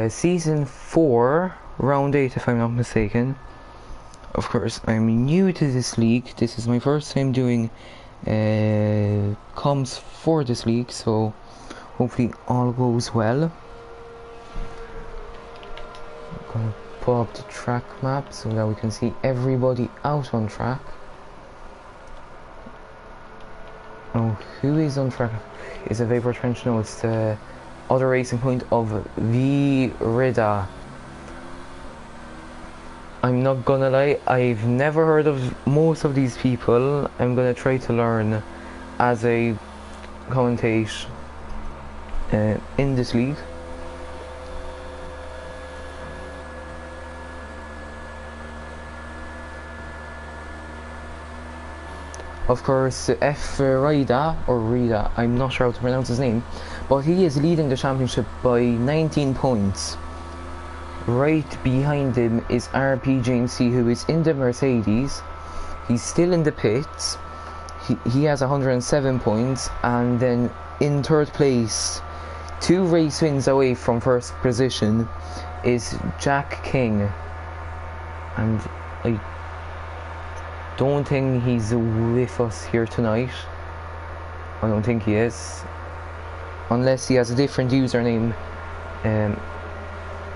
Season 4, Round 8 if I'm not mistaken. Of course, I'm new to this league. This is my first time doing comms for this league, so hopefully all goes well. I'm gonna pull up the track map so that we can see everybody out on track. Oh, who is on track? Is it Vapor Trench? No, it's the other racing point of Virida. I'm not gonna lie, I've never heard of most of these people. I'm gonna try to learn as I commentate in this league. Of course, Rida, or Rida, I'm not sure how to pronounce his name, but he is leading the championship by 19 points. Right behind him is RPJMC, who is in the Mercedes. He's still in the pits. He has 107 points, and then in third place, 2 race wins away from first position, is Jack King. And I don't think he's with us here tonight. I don't think he is, unless he has a different username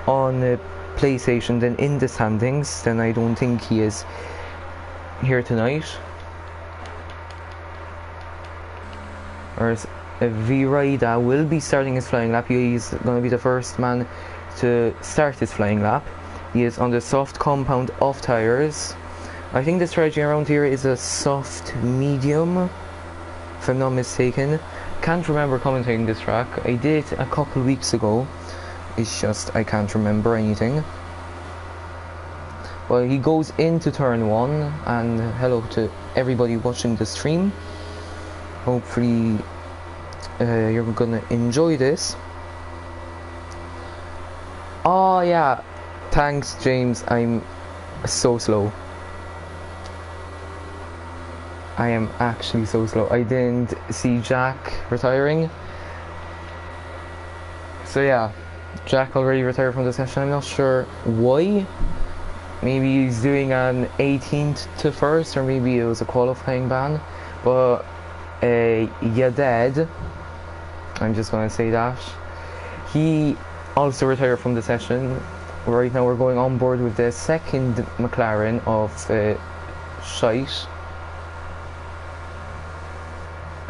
on the PlayStation than in the standings. Then I don't think he is here tonight. Whereas Virida will be starting his flying lap. He's going to be the first man to start his flying lap. He is on the soft compound off tires. I think the strategy around here is a soft medium, if I'm not mistaken. Can't remember commentating this track. I did a couple weeks ago. It's just I can't remember anything. Well, he goes into turn 1, and hello to everybody watching the stream. Hopefully you're gonna enjoy this. Oh yeah, thanks James, I'm so slow. I am actually so slow. I didn't see Jack retiring. So yeah, Jack already retired from the session. I'm not sure why. Maybe he's doing an 18th to 1st, or maybe it was a qualifying ban. But Yaded, I'm just gonna say that, he also retired from the session. Right now we're going on board with the second McLaren of Shite.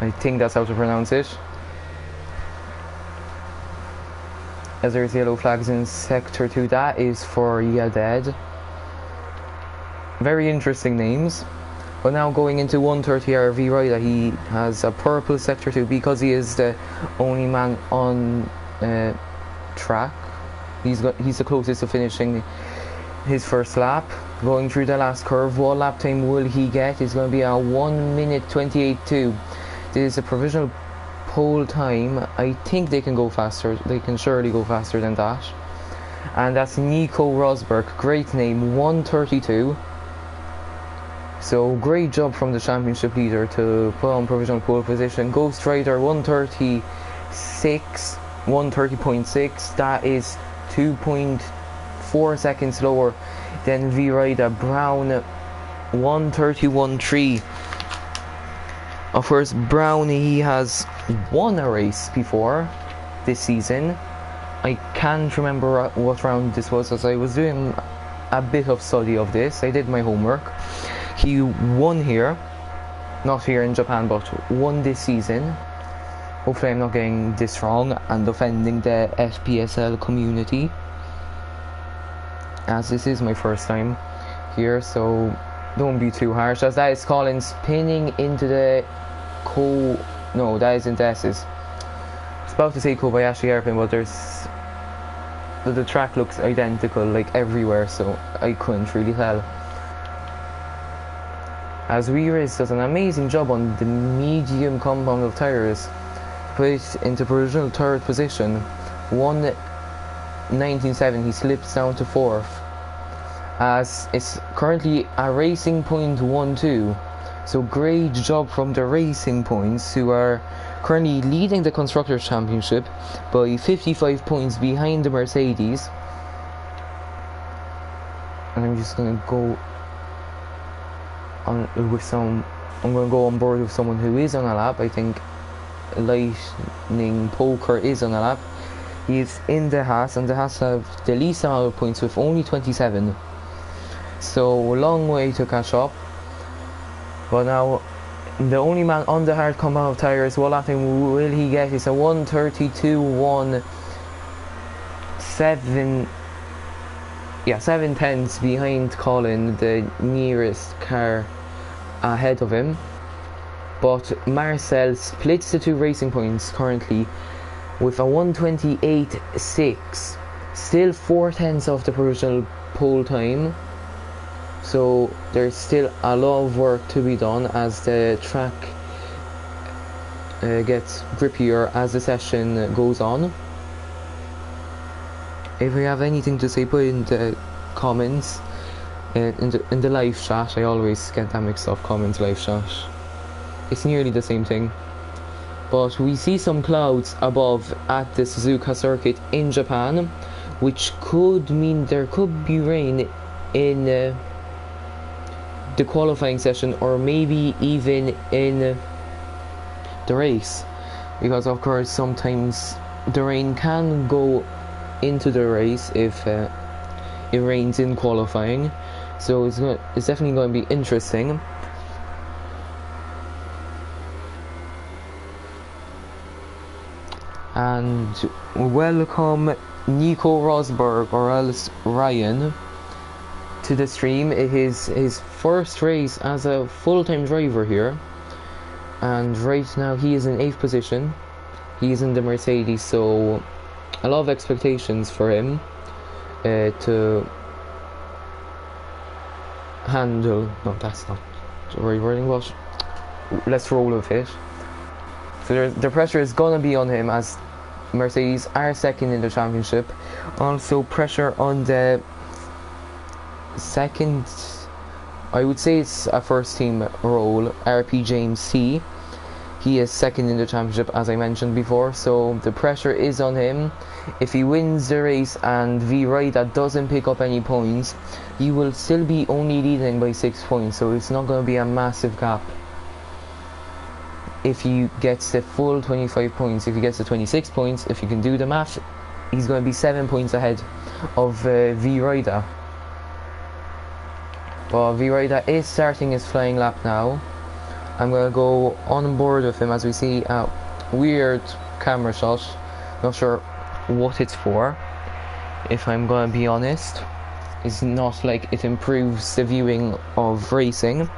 I think that's how to pronounce it. As there's yellow flags in sector 2, that is for Yaded. Very interesting names. But now going into 130 RV Rider, he has a purple sector 2 because he is the only man on track. He's the closest to finishing his first lap. Going through the last curve, what lap time will he get? It's going to be a 1 minute 28.2. This is a provisional pole time. I think they can go faster. They can surely go faster than that. And that's Nico Rosberg. Great name, 132. So great job from the championship leader to put on provisional pole position. Ghost Rider 130.6. That is 2.4 seconds lower than V-Rider. Brown 131.3. Of course, Brown, he has won a race before this season. I can't remember what round this was, as I was doing a bit of study of this. I did my homework. He won here, not here in Japan, but won this season. Hopefully I'm not getting this wrong and offending the FPSL community, as this is my first time here, so don't be too harsh. As that is Colin spinning into the no, that isn't S's. I was about to say Kobayashi airplane, but the track looks identical like everywhere, so I couldn't really tell. As Weiriz does an amazing job on the medium compound of tires, put it into provisional 3rd position. 1.19.7, he slips down to 4th, as it's currently a racing point 1-2. So great job from the Racing Points, who are currently leading the Constructors' Championship by 55 points behind the Mercedes. And I'm just going to go on with some... I'm going to go on board with someone who is on a lap. I think Lightning Poker is on a lap. He is in the Haas, and the Haas have the least amount of points with only 27. So a long way to catch up. But now the only man on the hard compound of tyres, what lap time will he get? It's a 1:32.17. Yeah, 7 tenths behind Colin, the nearest car ahead of him. But Marcel splits the 2 racing points currently with a 1:28.6, still 4 tenths of the provisional pole time. So there's still a lot of work to be done as the track gets grippier as the session goes on. If you have anything to say, put in the comments, in the live chat. I always get that mixed up, comments, live chat. It's nearly the same thing. But we see some clouds above at the Suzuka circuit in Japan, which could mean there could be rain in the qualifying session, or maybe even in the race, because of course sometimes the rain can go into the race if it rains in qualifying. So it's definitely going to be interesting. And welcome Nico Rosberg, or else Ryan, to the stream. It is his first race as a full-time driver here, and right now he is in 8th position. He is in the Mercedes, so a lot of expectations for him to handle. No, that's not the right wording, but let's roll with it. So the pressure is gonna be on him as Mercedes are second in the championship. Also pressure on the second, I would say it's a first team role, RP James C. He is second in the championship, as I mentioned before, so the pressure is on him. If he wins the race and V Rida doesn't pick up any points, he will still be only leading by 6 points, so it's not going to be a massive gap. If he gets the full 25 points, if he gets the 26 points, if you can do the math, he's going to be 7 points ahead of V Rida. But V Rida is starting his flying lap now. I'm going to go on board with him as we see a weird camera shot. Not sure what it's for, if I'm going to be honest. It's not like it improves the viewing of racing.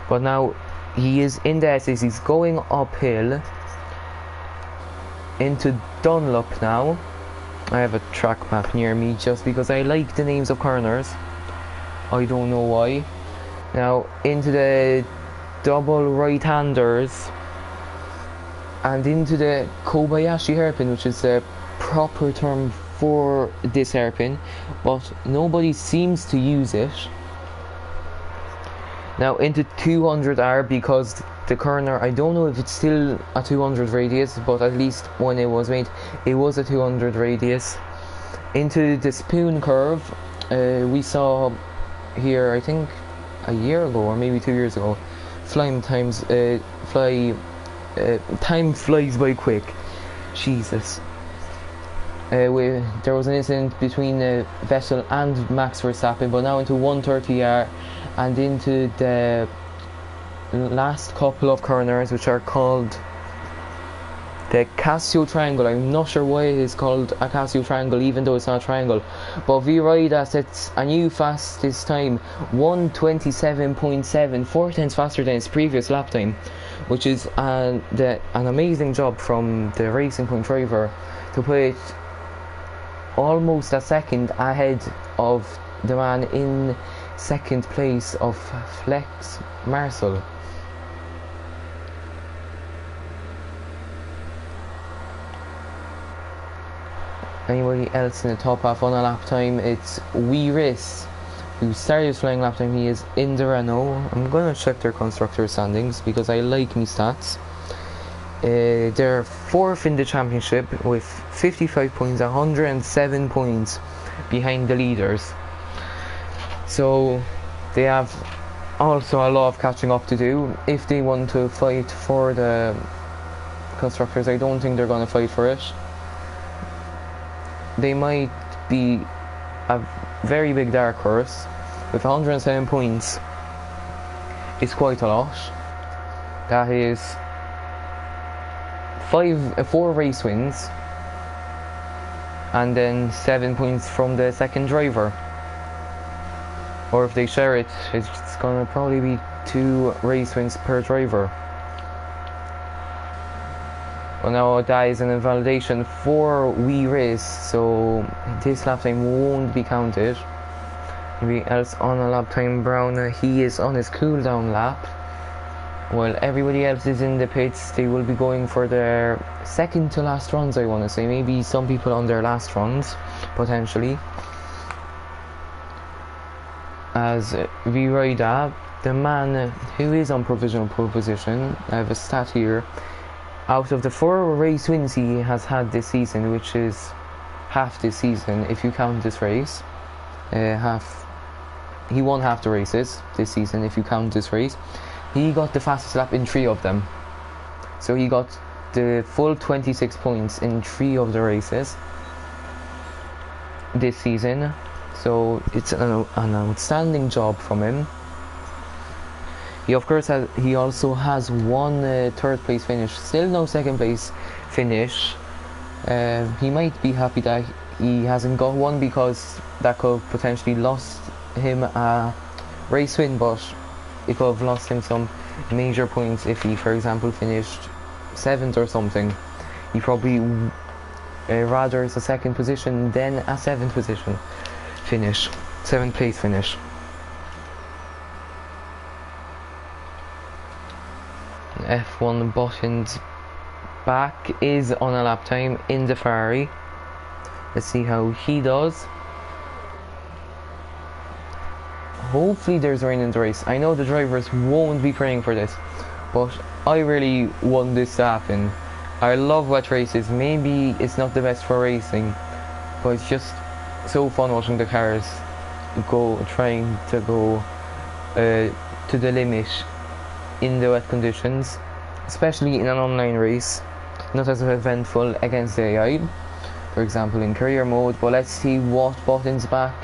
But now he is in the SS, he's going uphill into Dunlop now. I have a track map near me just because I like the names of corners. I don't know why. Now into the double right-handers and into the Kobayashi hairpin, which is the proper term for this hairpin, but nobody seems to use it. Now into 200R, because the corner, I don't know if it's still a 200 radius, but at least when it was made, it was a 200 radius. Into the spoon curve, we saw here, I think a year ago or maybe 2 years ago, time flies by quick. Jesus. There was an incident between Vettel and Max Verstappen, but now into 130R and into the last couple of corners, which are called the Casio Triangle. I'm not sure why it is called a Casio Triangle, even though it's not a triangle. But V Rida sets a new fastest time, 1:27.7, 4 tenths faster than his previous lap time, which is an amazing job from the Racing Point driver to put it almost a second ahead of the man in second place of Flex Marcel. Anybody else in the top half on a lap time? It's Wee Riss who started his flying lap time. He is in the Renault. I'm gonna check their constructor standings because I like me stats. They're 4th in the championship with 55 points, 107 points behind the leaders. So they have also a lot of catching up to do if they want to fight for the constructors. I don't think they're going to fight for it. They might be a very big dark horse. With 107 points, it's quite a lot. That is 4 race wins and then 7 points from the second driver. Or if they share it, it's gonna probably be 2 race wins per driver. Well, now that is an invalidation for we race, so this lap time won't be counted. Anybody else on a lap time? Brown, he is on his cool down lap. While everybody else is in the pits, they will be going for their second to last runs, I want to say. Maybe some people on their last runs, potentially. As Virida, the man who is on provisional pole position, I have a stat here. Out of the 4 race wins he has had this season, which is half this season if you count this race, he won half the races this season if you count this race. He got the fastest lap in 3 of them, so he got the full 26 points in 3 of the races this season. So it's an outstanding job from him. He of course he also has 1 3rd place finish, still no 2nd place finish. He might be happy that he hasn't got one because that could have potentially lost him a race win, but it could have lost him some major points if he, for example, finished 7th or something. He probably rather is a 2nd position than a 7th position finish, 7th place finish. F1 Button's back is on a lap time in the Ferrari. Let's see how he does. Hopefully there's rain in the race. I know the drivers won't be praying for this, but I really want this to happen. I love wet races. Maybe it's not the best for racing, but it's just so fun watching the cars trying to go to the limit in the wet conditions, especially in an online race, not as eventful against the AI, for example in career mode. But let's see what Button's back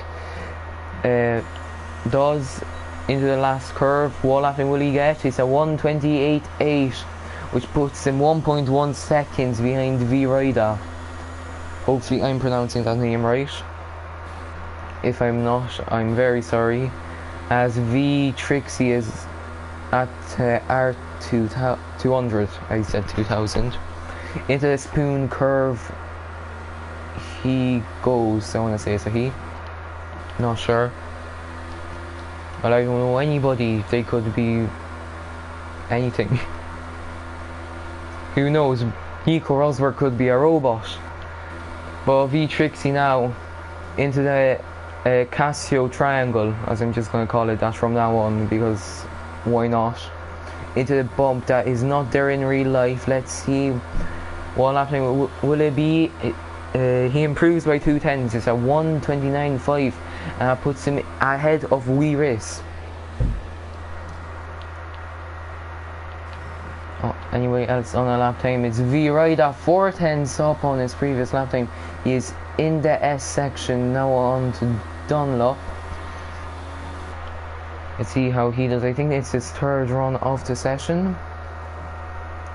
does into the last curve. What lapping will he get? It's a 1:28.8, which puts him 1.1 seconds behind Virida. Hopefully I'm pronouncing that name right. If I'm not, I'm very sorry, as V Trixie is at R200, I said 2000. Into the spoon curve he goes, I want to say it's a he, not sure. But I don't know anybody, they could be anything. Who knows, Nico Rosberg could be a robot. But V Trixie now into the Casio triangle, as I'm just going to call it that from now on, because why not? Into the bump that is not there in real life. Let's see what happening. Will it be? He improves by 2 tenths. It's a 1:29.5, and that puts him ahead of Wee Race. Anyway, else on a lap time, it's Virida 4 tenths up on his previous lap time. He is in the S section now, on to Dunlop. Let's see how he does. I think it's his 3rd run of the session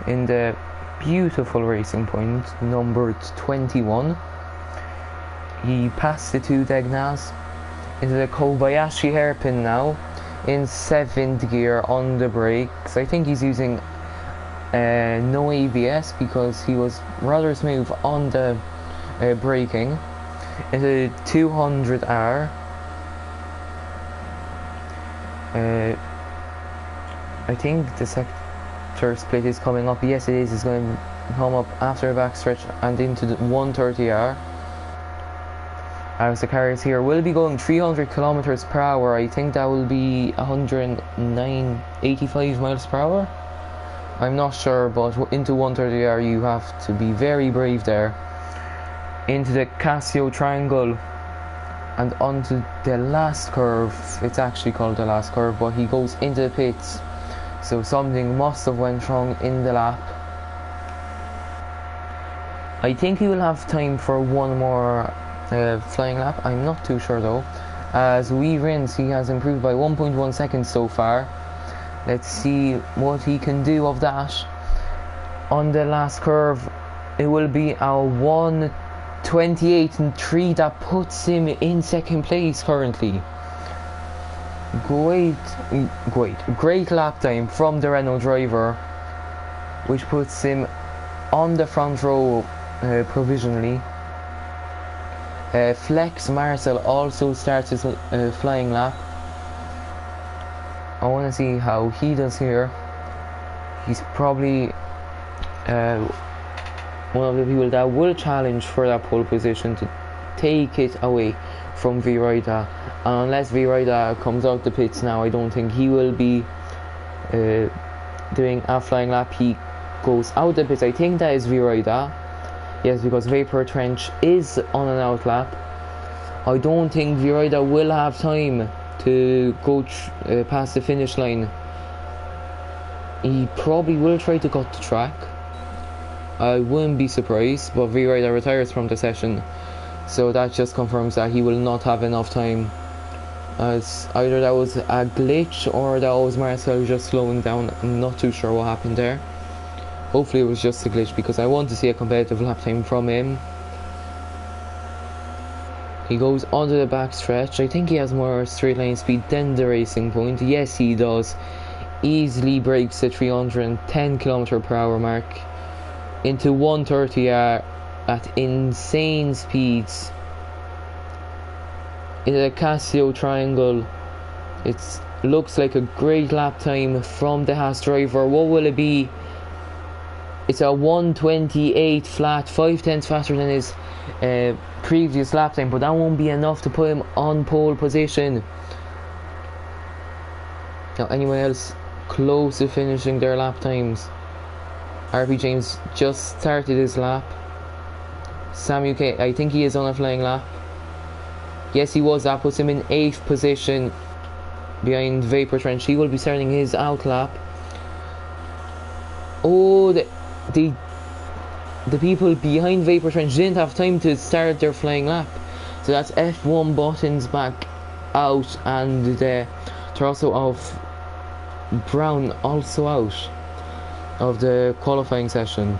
in the beautiful Racing Point numbered 21. He passed the 2 Degnas into the Kobayashi hairpin now in 7th gear on the brakes. I think he's using no ABS because he was rather smooth on the braking. Into 200R. I think the sector split is coming up. Yes, it is. It's going to come up after a backstretch and into the 130R. as the cars here will be going 300 kilometers per hour. I think that will be 109.85 miles per hour. I'm not sure, but into 130R you have to be very brave there. Into the Casio triangle and onto the last curve. It's actually called the last curve, but he goes into the pits, so something must have went wrong in the lap. I think he will have time for one more flying lap. I'm not too sure though. As we rinse, he has improved by 1.1 seconds so far. Let's see what he can do of that. On the last curve, it will be a 1:28.3 that puts him in second place currently. Great lap time from the Renault driver, which puts him on the front row provisionally. Flex Marcel also starts his flying lap. I want to see how he does here. He's probably one of the people that will challenge for that pole position to take it away from Virida. And unless Virida comes out the pits now, I don't think he will be doing a flying lap. He goes out the pits. I think that is Virida. Yes, because Vapor Trench is on an out lap. I don't think Virida will have time to go past the finish line. He probably will try to cut the track. I wouldn't be surprised, but Virida retires from the session, so that just confirms that he will not have enough time, as either that was a glitch or that was Marcel just slowing down. I'm not too sure what happened there. Hopefully it was just a glitch, because I want to see a competitive lap time from him. He goes onto the back stretch. I think he has more straight line speed than the Racing Point. Yes, he does. Easily breaks the 310 km/h mark into 130 at insane speeds. In the Casio triangle, it looks like a great lap time from the Haas driver. What will it be? It's a 1:28 flat, 5/10 faster than his previous lap time, but that won't be enough to put him on pole position. Now, anyone else close to finishing their lap times? RP James just started his lap. Sam UK, I think he is on a flying lap. Yes, he was. That puts him in 8th position behind Vapor Trench. He will be starting his out lap. Oh, the people behind Vapor Trench didn't have time to start their flying lap, so that's F1 buttons back out, and the torso of Brown also out of the qualifying session.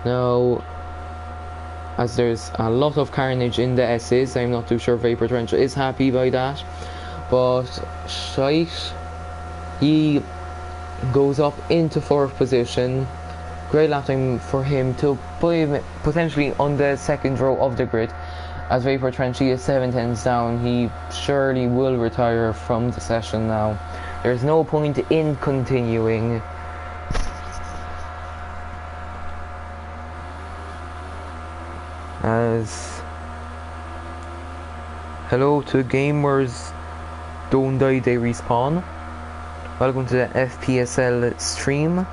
Now, as there's a lot of carnage in the S's, I'm not too sure Vapor Trench is happy by that, but shite, he goes up into 4th position. Great lap time for him to put him potentially on the 2nd row of the grid. As Vapor Trench, he is 7/10 down. He surely will retire from the session now. There's no point in continuing. As hello to gamers, don't die, they respawn. Welcome to the FPSL stream.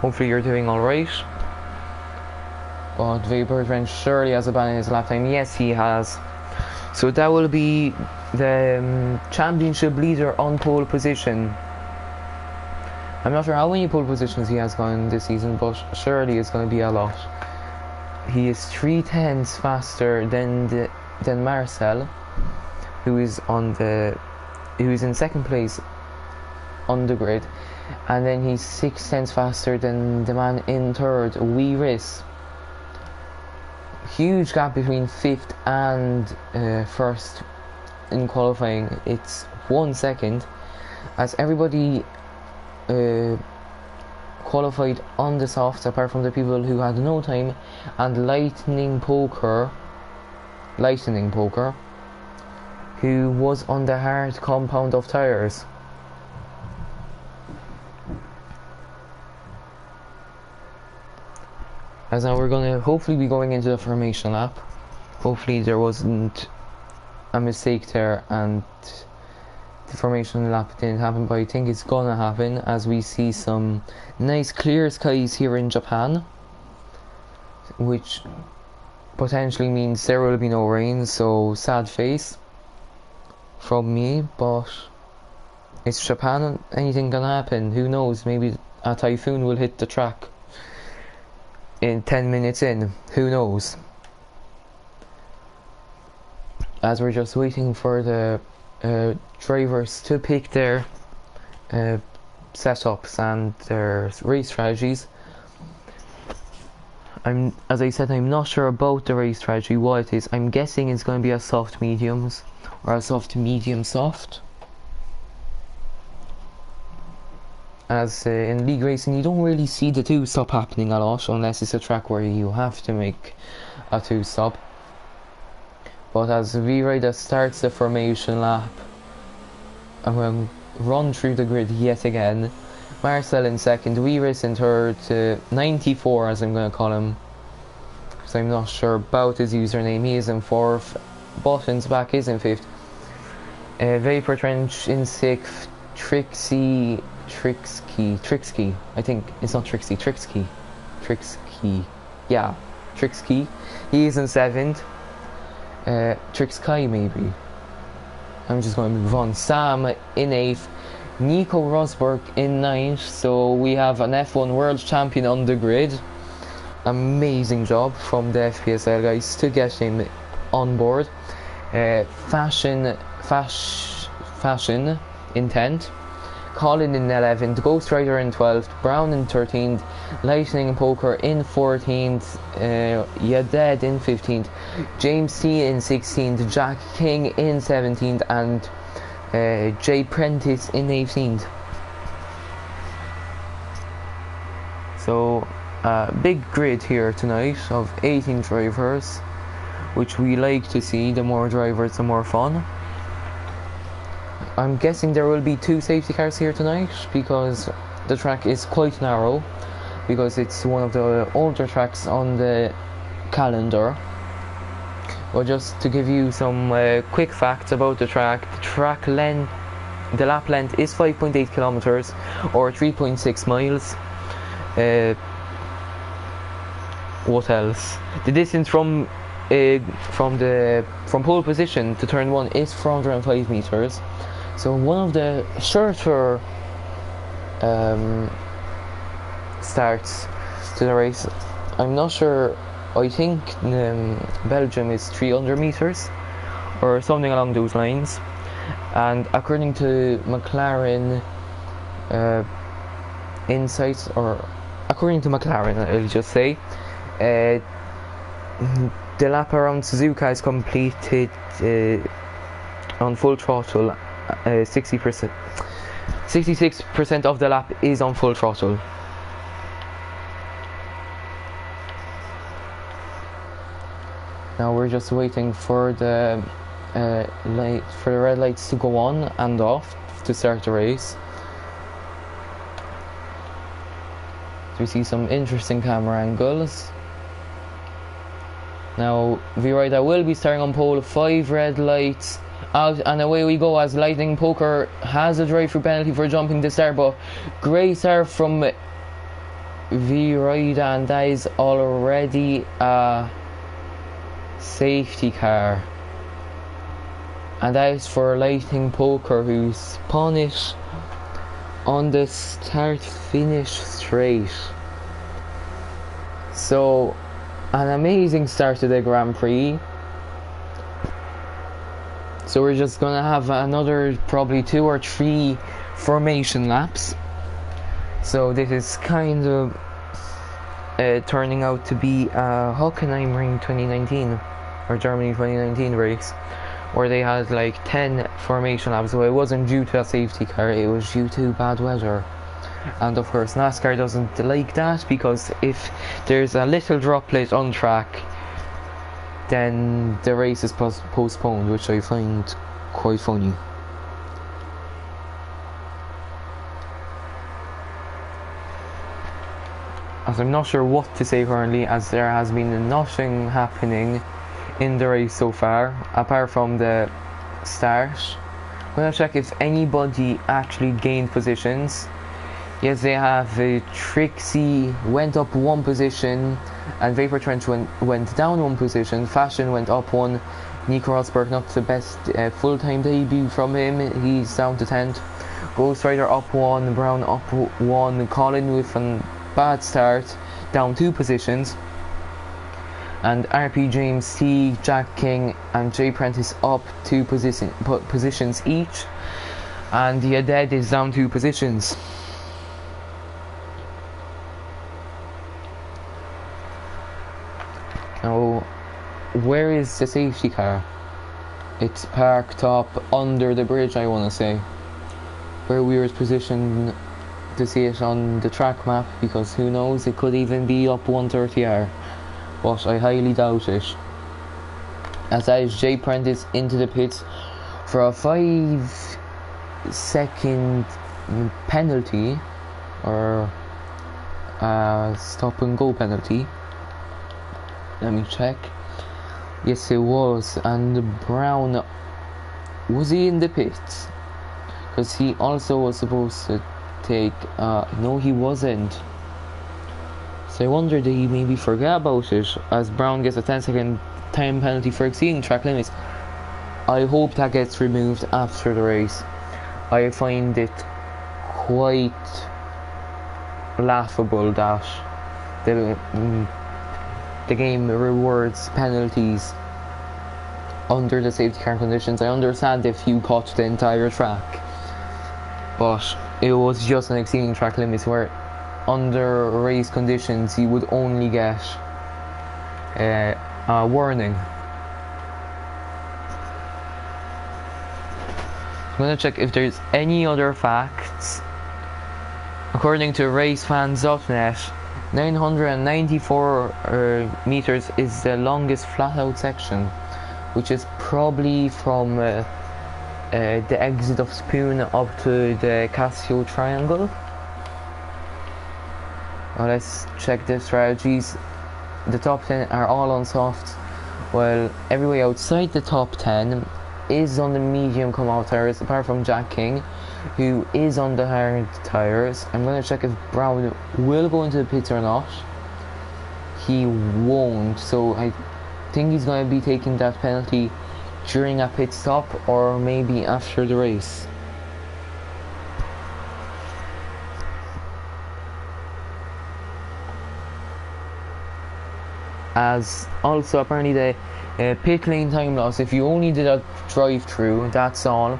Hopefully you're doing alright. But Vapor Trench surely has abandoned his lap time. Yes, he has. So that will be the championship leader on pole position. I'm not sure how many pole positions he has gone this season, but surely it's going to be a lot. He is 3/10 faster than Marcel, who is in 2nd place on the grid, and then he's 6/10 faster than the man in 3rd, Wee Riss. Huge gap between 5th and 1st in qualifying. It's 1 second, as everybody qualified on the softs apart from the people who had no time, and Lightning Poker, who was on the hard compound of tires. As now we're gonna hopefully be going into the formation lap. Hopefully there wasn't a mistake there and the formation lap didn't happen, but I think it's gonna happen as we see some nice clear skies here in Japan, which potentially means there will be no rain, so sad face from me, but it's Japan, anything can happen, who knows, maybe a typhoon will hit the track in 10 minutes in, who knows. As we're just waiting for the drivers to pick their setups and their race strategies. As I said, I'm not sure about the race strategy, what it is. I'm guessing it's going to be a soft mediums or a soft medium soft. As in league racing, you don't really see the two-stop happening a lot unless it's a track where you have to make a two-stop. But as V-Rider starts the formation lap, I'm going to run through the grid yet again. Marcel in second, Weiris in third, 94 as I'm going to call him, because I'm not sure about his username. He is in fourth, Botton's back is in fifth, Vapor Trench in sixth, Trixie, I think it's not Trixie, Trixie, yeah, Trixie, he is in seventh, Trixie maybe. I'm just going to move on. Sam in 8th, Nico Rosberg in 9th, so we have an F1 World Champion on the grid. Amazing job from the FPSL guys to get him on board. Fashion in 10th, Colin in 11th, Ghost Rider in 12th, Brown in 13th, Lightning Poker in 14th, Yaded in 15th, James T in 16th, Jack King in 17th, and Jay Prentice in 18th. So big grid here tonight of 18 drivers, which we like to see. The more drivers, the more fun. I'm guessing there will be 2 safety cars here tonight because the track is quite narrow, because it's one of the older tracks on the calendar. But just to give you some quick facts about the track lap length is 5.8 kilometers or 3.6 miles. What else? The distance from pole position to turn 1 is 405 meters. So one of the shorter starts to the race. I'm not sure. I think Belgium is 300 meters or something along those lines. And according to McLaren insights, or according to McLaren, I'll just say, the lap around Suzuka is completed on full throttle. 60%, 66% of the lap is on full throttle. Now we're just waiting for the red lights to go on and off to start the race. So we see some interesting camera angles. Now V-Rider will be starting on pole, 5 red lights out, and away we go as Lightning Poker has a drive-through penalty for jumping the start, but great start from V-Rider, and that is already a safety car, and that is for Lightning Poker, who spun it on the start-finish straight. So an amazing start to the Grand Prix. So we're just gonna have another probably 2 or 3 formation laps. So this is kind of turning out to be a Hockenheimring 2019 or Germany 2019 race, where they had like 10 formation laps. So it wasn't due to a safety car, it was due to bad weather. And of course NASCAR doesn't like that, because if there's a little droplet on track, then the race is postponed, which I find quite funny. as I'm not sure what to say currently, as there has been nothing happening in the race so far apart from the start. I'm gonna check if anybody actually gained positions. Yes, they have. Trixie went up one position, and Vapor Trench went down one position. Fashion went up one. Nico Rosberg, not the best full-time debut from him. He's down to 10th. Ghost Rider up one. Brown up one. Colin with a bad start, down 2 positions. And RP James T, Jack King, and Jay Prentice up 2 positions each. And the Dead is down 2 positions. Now, where is the safety car? It's parked up under the bridge, I want to say. Where we were positioned to see it on the track map, because who knows, it could even be up 130R. But I highly doubt it. As that is Jay Prentice into the pits for a 5-second penalty, or a stop and go penalty. Let me check. Yes, it was. And Brown, was he in the pits? Because he also was supposed to take no, he wasn't. So I wonder, did he maybe forget about it, as Brown gets a 10-second time penalty for exceeding track limits. I hope that gets removed after the race. I find it quite laughable that the game rewards penalties under the safety car conditions. I understand if you cut the entire track, but it was just an exceeding track limits, where under race conditions you would only get a warning. I'm gonna check if there's any other facts. According to racefans.net, 994 meters is the longest flat out section, which is probably from the exit of Spoon up to the Casio Triangle. Well, let's check the strategies. The top 10 are all on soft, while everywhere outside the top 10 is on the medium come out tires, apart from Jack King, who is on the hard tires. I'm going to check if Brown will go into the pits or not. He won't, so I think he's going to be taking that penalty during a pit stop, or maybe after the race. As also apparently the pit lane time loss, if you only did a drive through, that's all,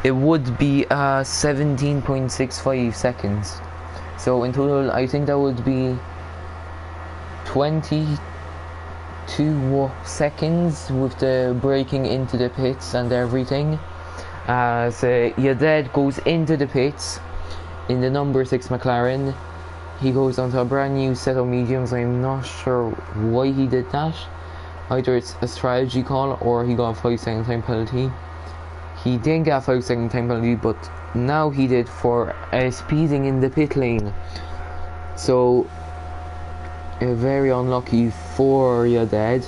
it would be 17.65 seconds. So in total I think that would be 22 seconds with the braking into the pits and everything. As Yaded goes into the pits in the number 6 McLaren. He goes onto a brand new set of mediums. I'm not sure why he did that. Either it's a strategy call or he got a 5-second time penalty. He didn't get a 5-second time penalty, but now he did for speeding in the pit lane. So very unlucky for Yaded.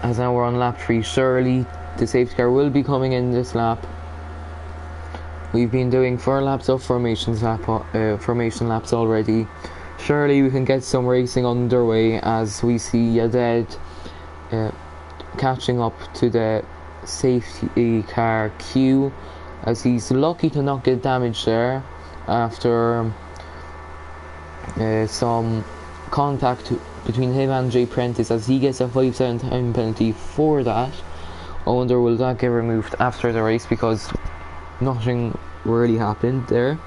As now we're on lap 3. Surely the safety car will be coming in this lap. We've been doing 4 laps of formation laps already. Surely we can get some racing underway, as we see Yaded catching up to the safety car queue, as he's lucky to not get damaged there after some contact between him and Jay Prentice, as he gets a 5-second time penalty for that. I wonder, will that get removed after the race, because nothing really happened there.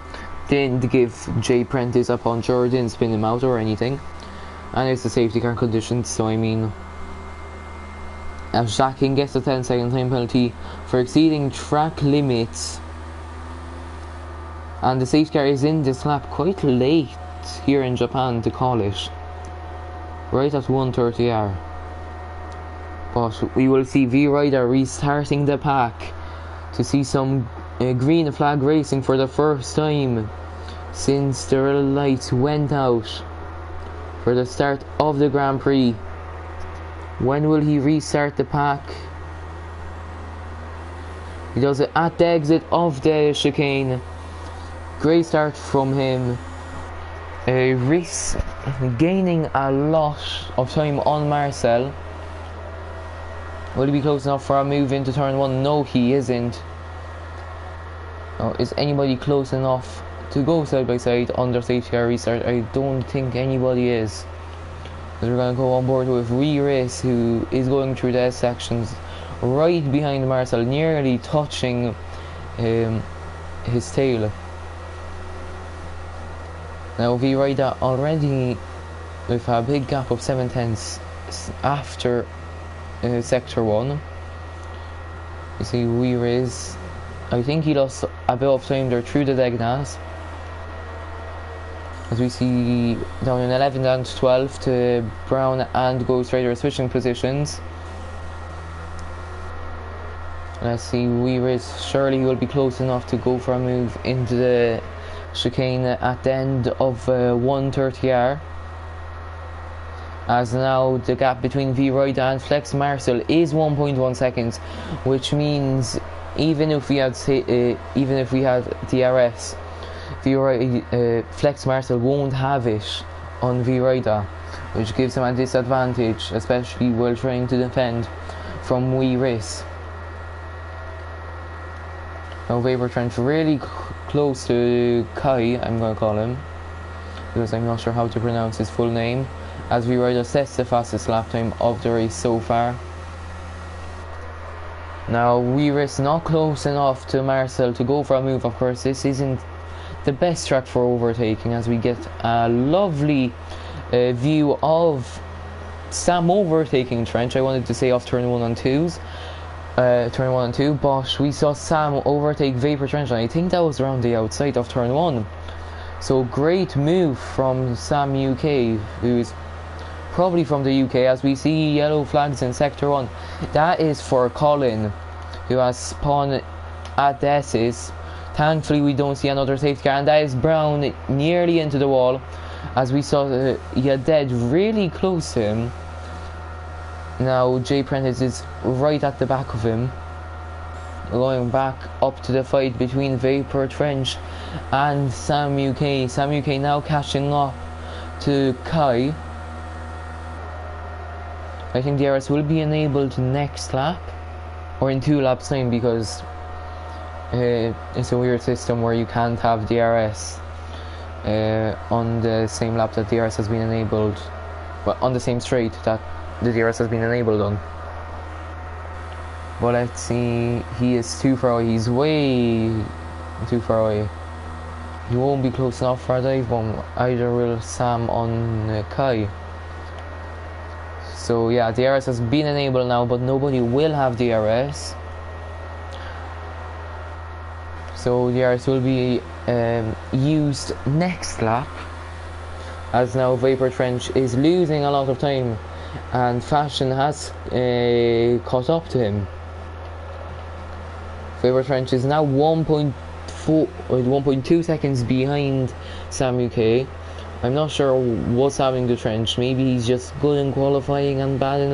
Didn't give Jay Prentice a punch or didn't spin him out or anything, and it's the safety car conditions. So I mean, as Jack King gets a 10-second time penalty for exceeding track limits, and the safety car is in this lap quite late here in Japan to call it, right at 130R. But we will see V-Rider restarting the pack to see some green flag racing for the first time since the lights went out for the start of the Grand Prix. When will he restart the pack? He does it at the exit of the chicane. Great start from him. Rhys gaining a lot of time on Marcel. Will he be close enough for a move into turn 1? No, he isn't. Oh, is anybody close enough to go side by side under safety car restart? I don't think anybody is. Because we're going to go on board with Rhys, who is going through the sections right behind Marcel, nearly touching his tail. Now V-Rider already with a big gap of 7/10 after sector 1. You see Rhys, I think he lost a bit of time there through the Degnas. As we see down in 11 down to 12 to Brown and Ghost Rider switching positions. Let's see, Rhys, surely he will be close enough to go for a move into the chicane at the end of 130R. As now the gap between V-Rider and Flex Marcel is 1.1 seconds, which means even if we had DRS, Flex Marcel won't have it on V-Rider, which gives him a disadvantage, especially while trying to defend from Rhys. Now Vapor Trench really close to Kai, I'm going to call him, because I'm not sure how to pronounce his full name, as V-Rider sets the fastest lap time of the race so far. Now Rhys not close enough to Marcel to go for a move. Of course, this isn't the best track for overtaking, as we get a lovely view of Sam overtaking Trench. I wanted to say off turn 1 and 2s. Turn 1 and 2, but we saw Sam overtake Vapor Trench, and I think that was around the outside of turn 1. So great move from Sam UK, who's probably from the UK, as we see yellow flags in sector 1. That is for Colin, who has spawned at the S's. Thankfully we don't see another safety car, and that is Brown nearly into the wall, as we saw Yadet really close to him. Now Jay Prentice is right at the back of him, going back up to the fight between Vapor Trench and Sam UK. Sam UK now catching up to Kai. I think the DRS will be enabled next lap, or in 2 laps time, because it's a weird system where you can't have DRS on the same lap that DRS has been enabled, but on the same straight that the DRS has been enabled on. But let's see, he is too far away, he's way too far away. He won't be close enough for a dive bomb, either will Sam on Kai. So yeah, DRS has been enabled now, but nobody will have DRS. So DRS will be used next lap, as now Vapor Trench is losing a lot of time, and Fashion has caught up to him. Vapor Trench is now 1.2 seconds behind Sam UK. I'm not sure what's happening to Trench. Maybe he's just good in qualifying and bad in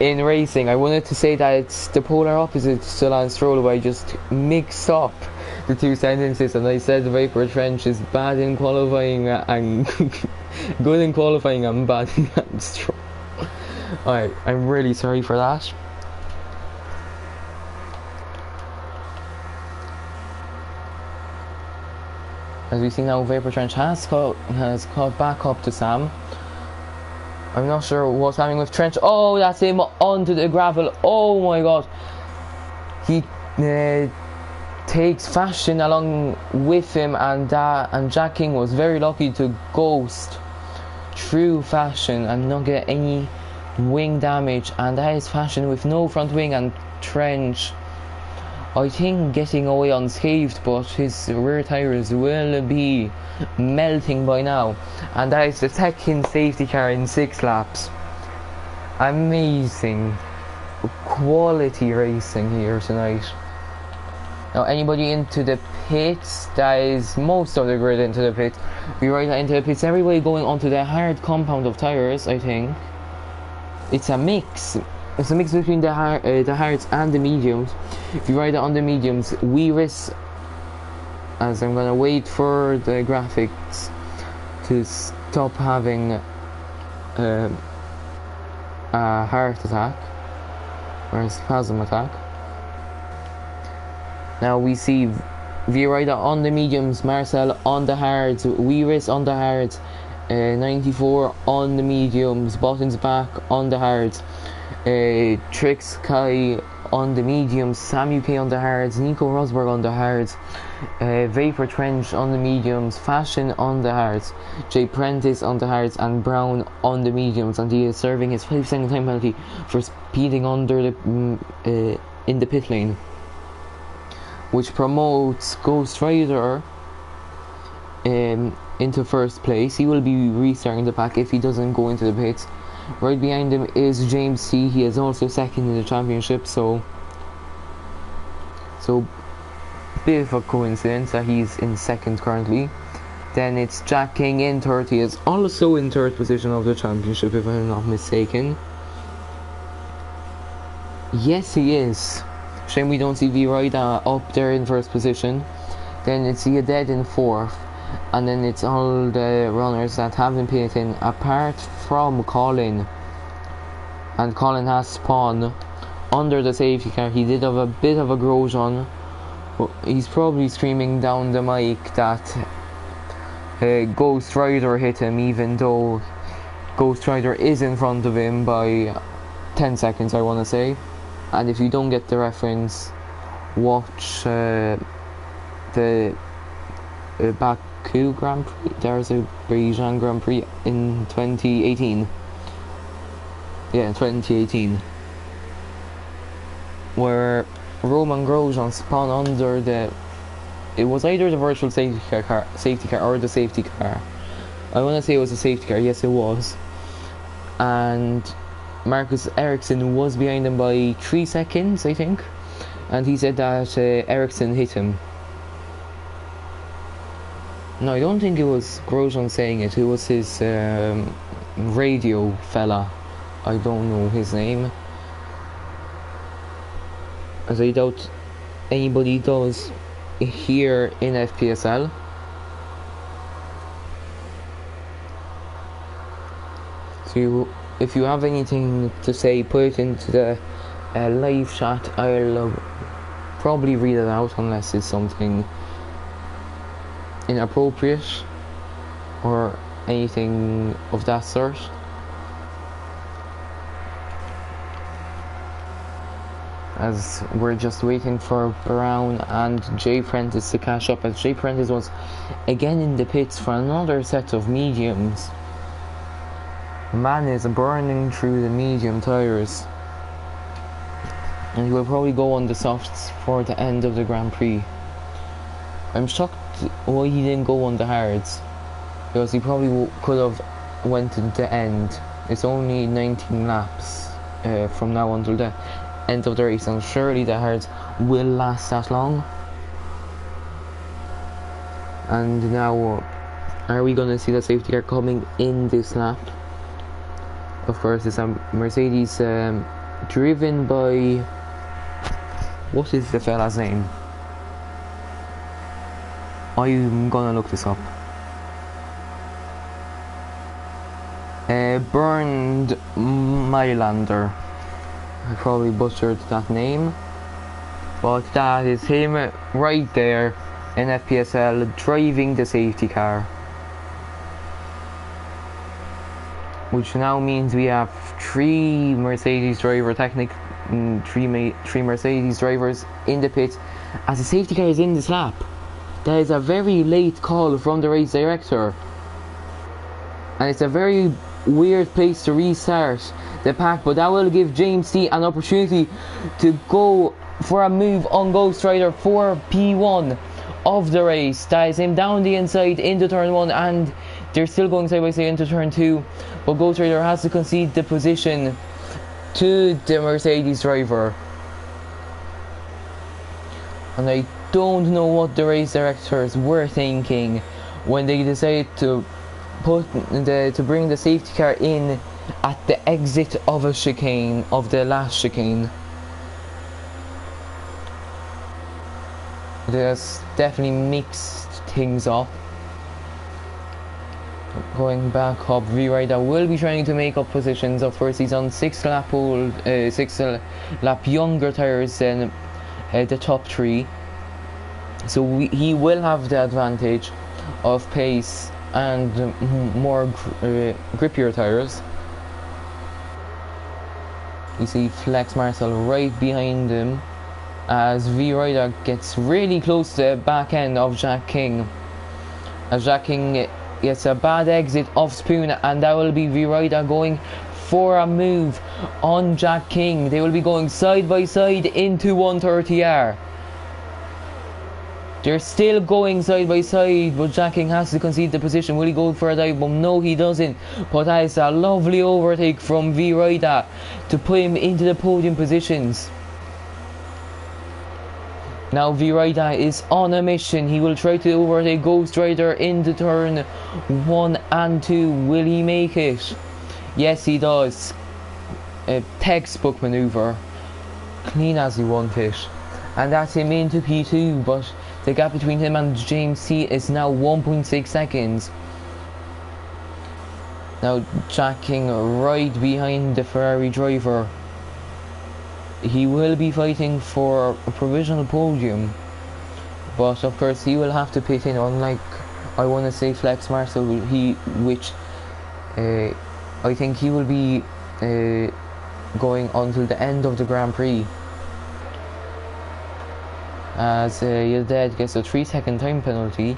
in racing. I wanted to say that it's the polar opposite to Lance Stroll, but I just mixed up the 2 sentences, and I said Vapor Trench is bad in qualifying and good in qualifying and bad in Lance Stroll. Alright, I'm really sorry for that. As we see now, Vapor Trench has caught back up to Sam. I'm not sure what's happening with Trench. Oh, that's him onto the gravel. Oh my god. He takes Fashion along with him, and Jack King was very lucky to ghost through Fashion and not get any wing damage, and that is Fashion with no front wing, and Trench, I think, getting away unscathed, but his rear tyres will be melting by now, and that is the second safety car in 6 laps. Amazing quality racing here tonight. Now anybody into the pits, that is most of the grid into the pit. We ride that into the pits. Everybody going onto the hard compound of tyres, I think. It's a mix. It's a mix between the hards and the mediums. If you ride it on the mediums, we risk, as I'm gonna wait for the graphics to stop having a heart attack or a spasm attack. Now we see V-Rider on the mediums, Marcel on the hards, Weiris on the hards, 94 on the mediums, Buttons back on the hards, Trix Kai on the mediums, Sam UK on the hards, Nico Rosberg on the hards, Vapor Trench on the mediums, Fashion on the hards, Jay Prentice on the hards, and Brown on the mediums, and he is serving his 5-second time penalty for speeding under the in the pit lane, which promotes Ghost Rider into first place. He will be restarting the pack if he doesn't go into the pits. Right behind him is James C. He is also second in the championship, so bit of a coincidence that he's in second currently. Then it's Jack King in third. He is also in third position of the championship, if I'm not mistaken. Yes, he is. Shame we don't see V-Rider up there in first position. Then it's Dead in fourth, and then it's all the runners that haven't paid in, apart from Colin. And Colin has spun under the safety car. He did have a bit of a Grosjean. He's probably screaming down the mic that Ghost Rider hit him, even though Ghost Rider is in front of him by 10 seconds, I want to say. And if you don't get the reference, watch the Baku Grand Prix. There's a Azerbaijan Grand Prix in 2018. Yeah, 2018. Where Roman Grosjean spun under it was either the virtual safety car or the safety car. I want to say it was a safety car, yes it was. And Marcus Ericsson was behind him by 3 seconds, I think. And he said that Ericsson hit him. No, I don't think it was Grosjean saying it. It was his radio fella. I don't know his name, as I doubt anybody does here in FPSL. So if you have anything to say, put it into the live chat. I'll probably read it out unless it's something inappropriate or anything of that sort. As we're just waiting for Brown and Jay Prentice to catch up, as Jay Prentice was again in the pits for another set of mediums. Man is burning through the medium tyres, and he will probably go on the softs for the end of the Grand Prix. I'm shocked why he didn't go on the hards, because he probably could have went to the end. It's only 19 laps from now until the end of the race, and surely the hards will last that long. And now, are we going to see the safety car coming in this lap? Of course, it's a Mercedes driven by, what is the fella's name? I'm gonna look this up. Bernd Mailander. I probably butchered that name, but that is him right there in FPSL driving the safety car, which now means we have three Mercedes drivers in the pit as the safety car is in this lap. That is a very late call from the race director, and it's a very weird place to restart the pack, but that will give James T an opportunity to go for a move on Ghost Rider for P1 of the race. That is him down the inside into turn 1, and they're still going side by side into turn 2, but Ghost Rider has to concede the position to the Mercedes driver. And I don't know what the race directors were thinking when they decided to bring the safety car in at the exit of a chicane, of the last chicane. This definitely mixed things up. Going back up, V-Rider will be trying to make up positions. Of course, he's on 6 lap younger tyres than the top 3, so he will have the advantage of pace and more grippier tyres. You see Flex Marcel right behind him as V-Rider gets really close to the back end of Jack King, as Jack King gets a bad exit off Spoon, and that will be V-Rider going for a move on Jack King. They will be going side by side into 130R. They're still going side by side, but Jack King has to concede the position. Will he go for a dive bomb? No, he doesn't. But that is a lovely overtake from V-Rider to put him into the podium positions. Now V-Rider is on a mission. He will try to overtake Ghost Rider into turn 1 and 2. Will he make it? Yes, he does. A textbook maneuver. Clean as he wanted it. And that's him into P2, but the gap between him and James C is now 1.6 seconds. Now Jack King right behind the Ferrari driver. He will be fighting for a provisional podium, but of course he will have to pit in, unlike, I want to say, Flex Marcel, which I think he will be going until the end of the Grand Prix, as Yilded gets a 3-second time penalty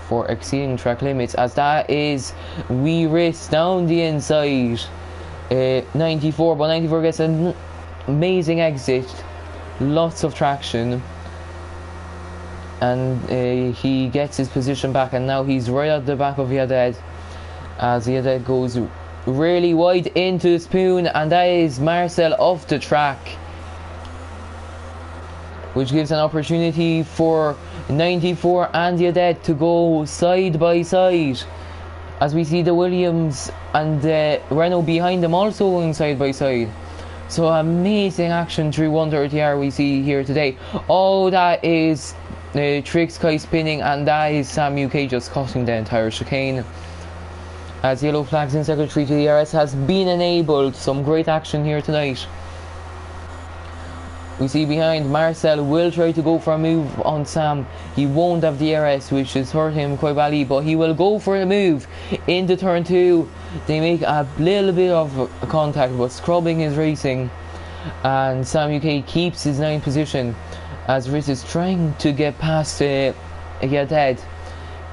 for exceeding track limits, as that is wee race down the inside. 94, but 94 gets an amazing exit, lots of traction, and he gets his position back, and now he's right at the back of Yilded as Yilded goes really wide into Spoon, and that is Marcel off the track, which gives an opportunity for 94 and Yilded to go side by side, as we see the Williams and the Renault behind them also going side by side. So amazing action through 130R we see here today. Oh, that is Trick Sky spinning, and that is Sam UK just cutting the entire chicane. As yellow flags in sector 3 to the DRS has been enabled. Some great action here tonight. We see behind Marcel will try to go for a move on Sam. He won't have the DRS, which is hurting him quite badly, but he will go for a move into turn 2. They make a little bit of contact, but scrubbing is racing, and Sam UK keeps his 9th position as Riz is trying to get past Yilded.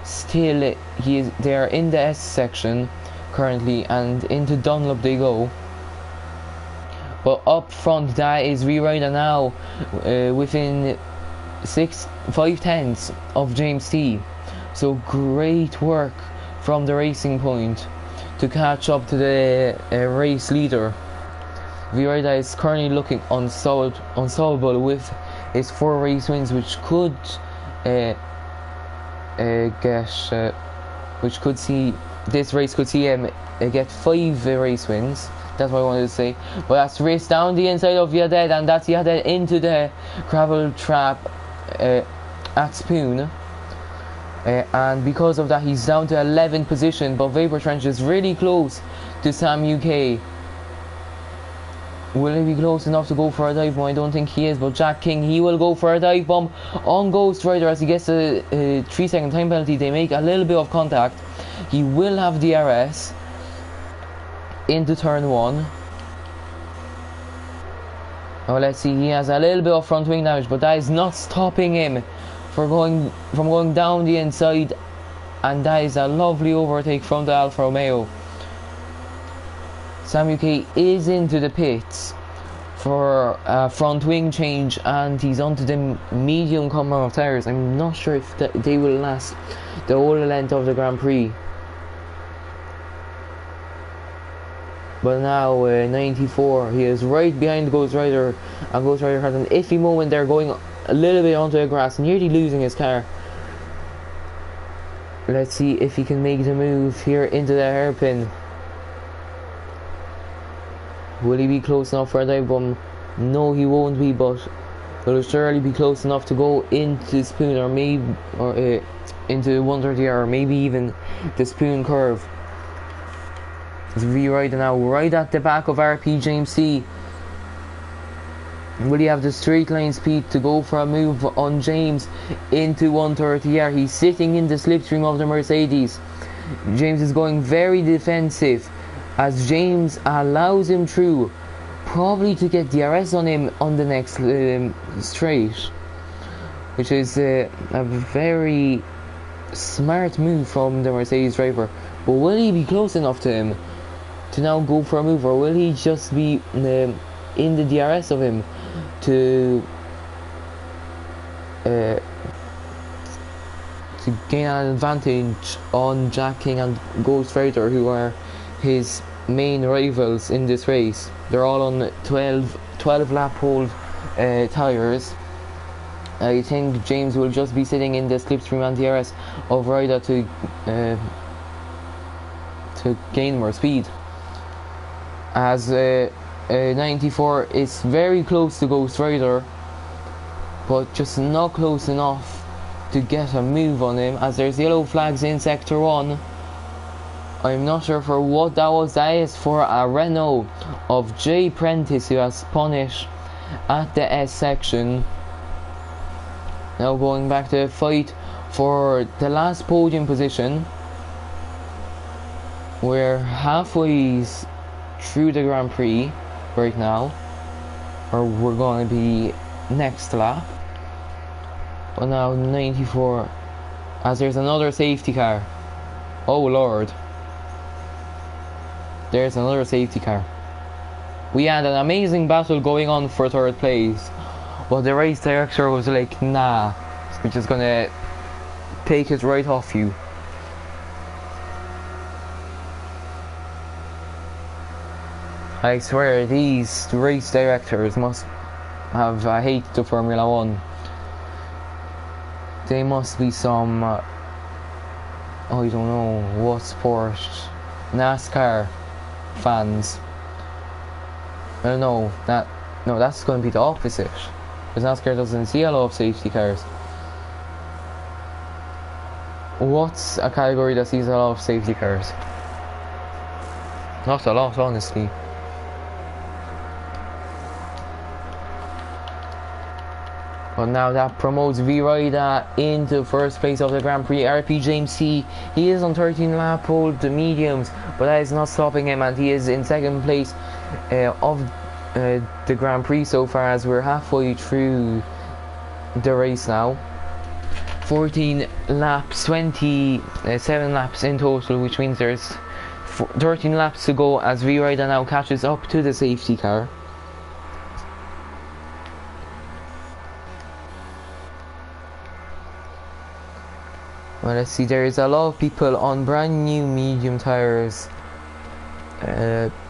Still, they are in the S section currently, and into Dunlop they go. But up front, that is V-Rider now within 5/10 of James T. So great work from the Racing Point to catch up to the race leader. V-Rider is currently looking unsolvable with his 4 race wins, which could see this race could see him get 5 race wins. That's what I wanted to say. But that's race down the inside of Yilded, and that's Yilded into the gravel trap at Spoon. And because of that, he's down to 11th position, but Vapor Trench is really close to Sam UK. Will he be close enough to go for a dive bomb? I don't think he is, but Jack King, he will go for a dive bomb on Ghost Rider as he gets a 3-second time penalty. They make a little bit of contact. He will have DRS into turn 1. Now let's see, he has a little bit of front wing damage, but that is not stopping him from going down the inside, and that is a lovely overtake from the Alfa Romeo. Sam UK is into the pits for a front wing change, and he's onto the medium compound of tyres. I'm not sure if they will last the whole length of the Grand Prix. But now 94, he is right behind Ghost Rider, and Ghost Rider had an iffy moment there going a little bit onto the grass, nearly losing his car. Let's see if he can make the move here into the hairpin. Will he be close enough for a dive bomb? No, he won't be, but will surely be close enough to go into spoon, or maybe into 130, or maybe even the spoon curve. It's V-Rider now, right at the back of RP James C. Will he have the straight line speed to go for a move on James into 130R? He's sitting in the slipstream of the Mercedes. James is going very defensive as James allows him through, probably to get DRS on him on the next straight, which is a very smart move from the Mercedes driver. But will he be close enough to him to now go for a move, or will he just be in the DRS of him to gain an advantage on Jack King and Ghost Rider, who are his main rivals in this race? They're all on 12 lap hold tyres. I think James will just be sitting in the slipstream and DRS of Ryder to gain more speed, as 94 is very close to Ghost Rider, but just not close enough to get a move on him, as there's yellow flags in sector 1. I'm not sure for what that was. That is for a Renault of Jay Prentice, who has spun it at the S section. Now going back to the fight for the last podium position. We're halfway through the Grand Prix right now, or we're going to be next lap. But now 94, as there's another safety car. Oh Lord, there's another safety car. We had an amazing battle going on for third place, but the race director was like, nah, we're just gonna take it right off you. I swear these race directors must have hate the Formula 1. They must be some I don't know what sport, NASCAR fans. I don't know, that's going to be the opposite, because NASCAR doesn't see a lot of safety cars. What's a category that sees a lot of safety cars? Not a lot, honestly. But now that promotes V-Rider into first place of the Grand Prix. RP James C, he is on 13 lap hold, the mediums, but that is not stopping him, and he is in second place of the Grand Prix so far, as we're halfway through the race now. 14 laps, 27 laps in total, which means there's 13 laps to go as V-Rider now catches up to the safety car. Well, let's see, there is a lot of people on brand new medium tyres.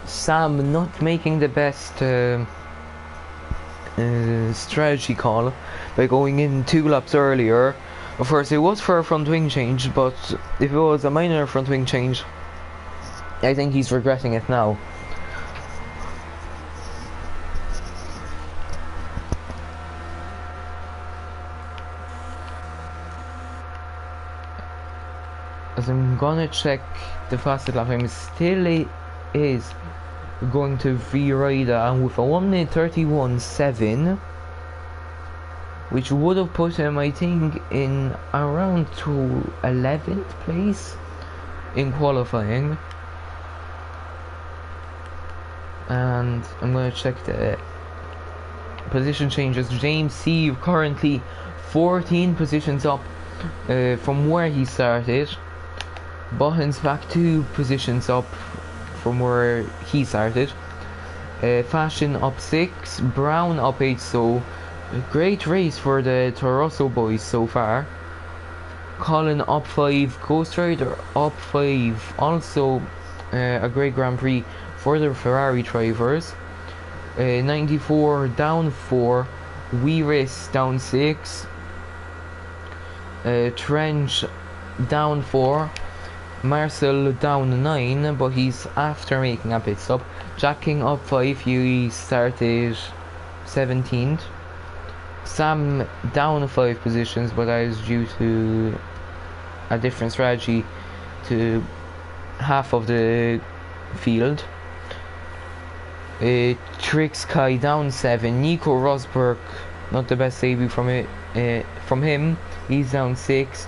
Sam not making the best strategy call by going in 2 laps earlier. Of course, it was for a front wing change, but if it was a minor front wing change, I think he's regretting it now. As I'm gonna check the fastest lap time, still is going to V-Rider, and with a 1:31.7, which would have put him, I think, in around to 11th place in qualifying. And I'm gonna check the position changes. James C currently 14 positions up from where he started. Buttons back 2 positions up from where he started. Fashion up 6, Brown up 8, so a great race for the Torosso boys so far. Colin up 5, Ghost Rider up 5, also a great Grand Prix for the Ferrari drivers. 94 down 4, Weiris down 6. Trench down 4. Marcel down 9, but he's after making a pit stop. Jack King up 5, he started 17th. Sam down 5 positions, but that is due to a different strategy to half of the field. Trix Kai down 7. Nico Rosberg, not the best debut from him. He's down 6.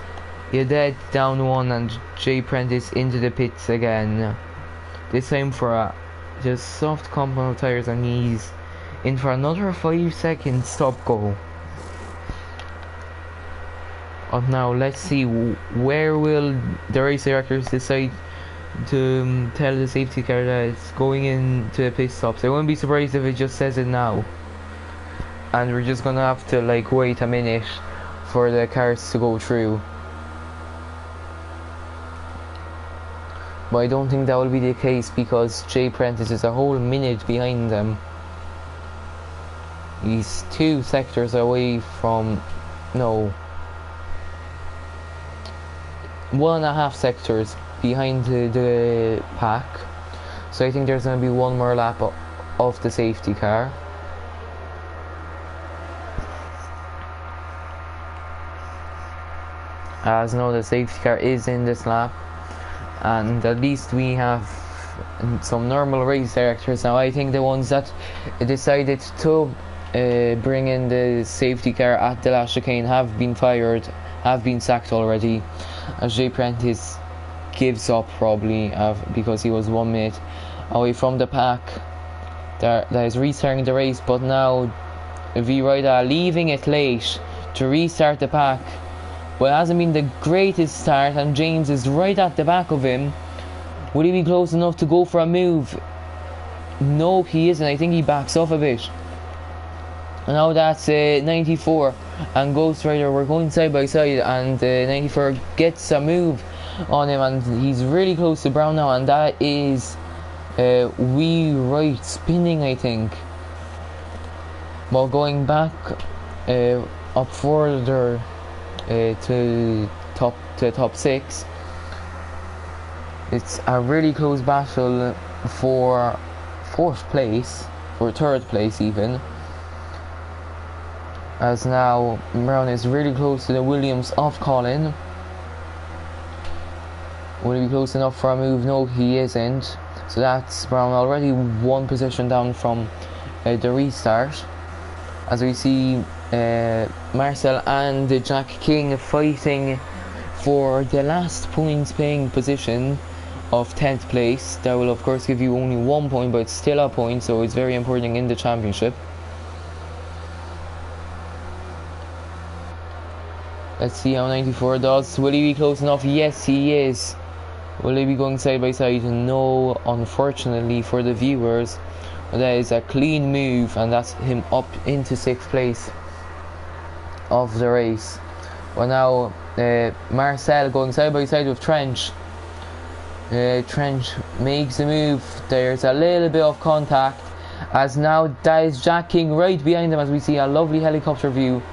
Yadet down 1, and Jay Prentice into the pits again. This time for a just soft compound tires, and he's in for another 5 second stop go. Now let's see where will the race directors decide to tell the safety car that it's going into a pit stop. So I wouldn't be surprised if it just says it now, and we're just gonna have to like wait a minute for the cars to go through. But I don't think that will be the case, because Jay Prentice is a whole minute behind them. He's 2 sectors away from, no, 1.5 sectors behind the pack. So I think there's going to be one more lap of the safety car. As no, the safety car is in this lap, and at least we have some normal race directors now. I think the ones that decided to bring in the safety car at the last chicane have been fired, have been sacked already, as Jay Prentice gives up probably because he was 1 minute away from the pack that is restarting the race. But now V-Rida leaving it late to restart the pack. Well, it hasn't been the greatest start, and James is right at the back of him. Will he be close enough to go for a move? No, he isn't. I think he backs off a bit. And now that's 94 and Ghost Rider. We're going side by side, and 94 gets a move on him, and he's really close to Brown now, and that is wee right spinning, I think. While going back up further to top 6, it's a really close battle for 4th place, for 3rd place even, as now Brown is really close to the Williams of Colin. Will he be close enough for a move? No, he isn't. So that's Brown already 1 position down from the restart, as we see Marcel and Jack King fighting for the last points paying position of 10th place. That will of course give you only 1 point, but it's still a point, so it's very important in the championship. Let's see how 94 does. Will he be close enough? Yes, he is. Will they be going side by side? No, unfortunately for the viewers. But that is a clean move, and that's him up into 6th place of the race. Well, now Marcel going side by side with Trench. Trench makes a move. There's a little bit of contact, as now that is Jack King right behind them, as we see a lovely helicopter view.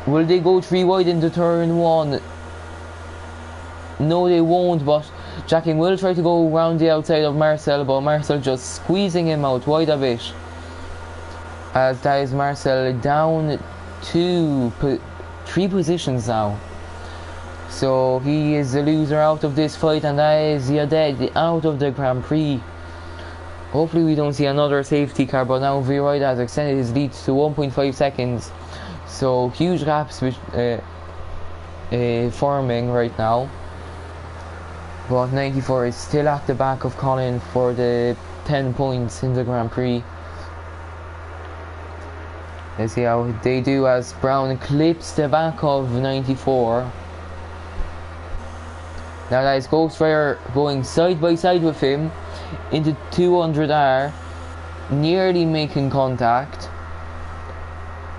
Will they go 3 wide into turn 1? No, they won't, but Jack King will try to go around the outside of Marcel, but Marcel just squeezing him out wide a bit, as that is Marcel down 3 positions now. So he is the loser out of this fight, and that is Yadet out of the Grand Prix. Hopefully we don't see another safety car, but now V-Ride has extended his lead to 1.5 seconds. So huge gaps forming right now. But 94 is still at the back of Colin for the 10 points in the Grand Prix. Let's see how they do as Brown clips the back of 94. Now that is Ghost Rider going side by side with him into 200R, nearly making contact.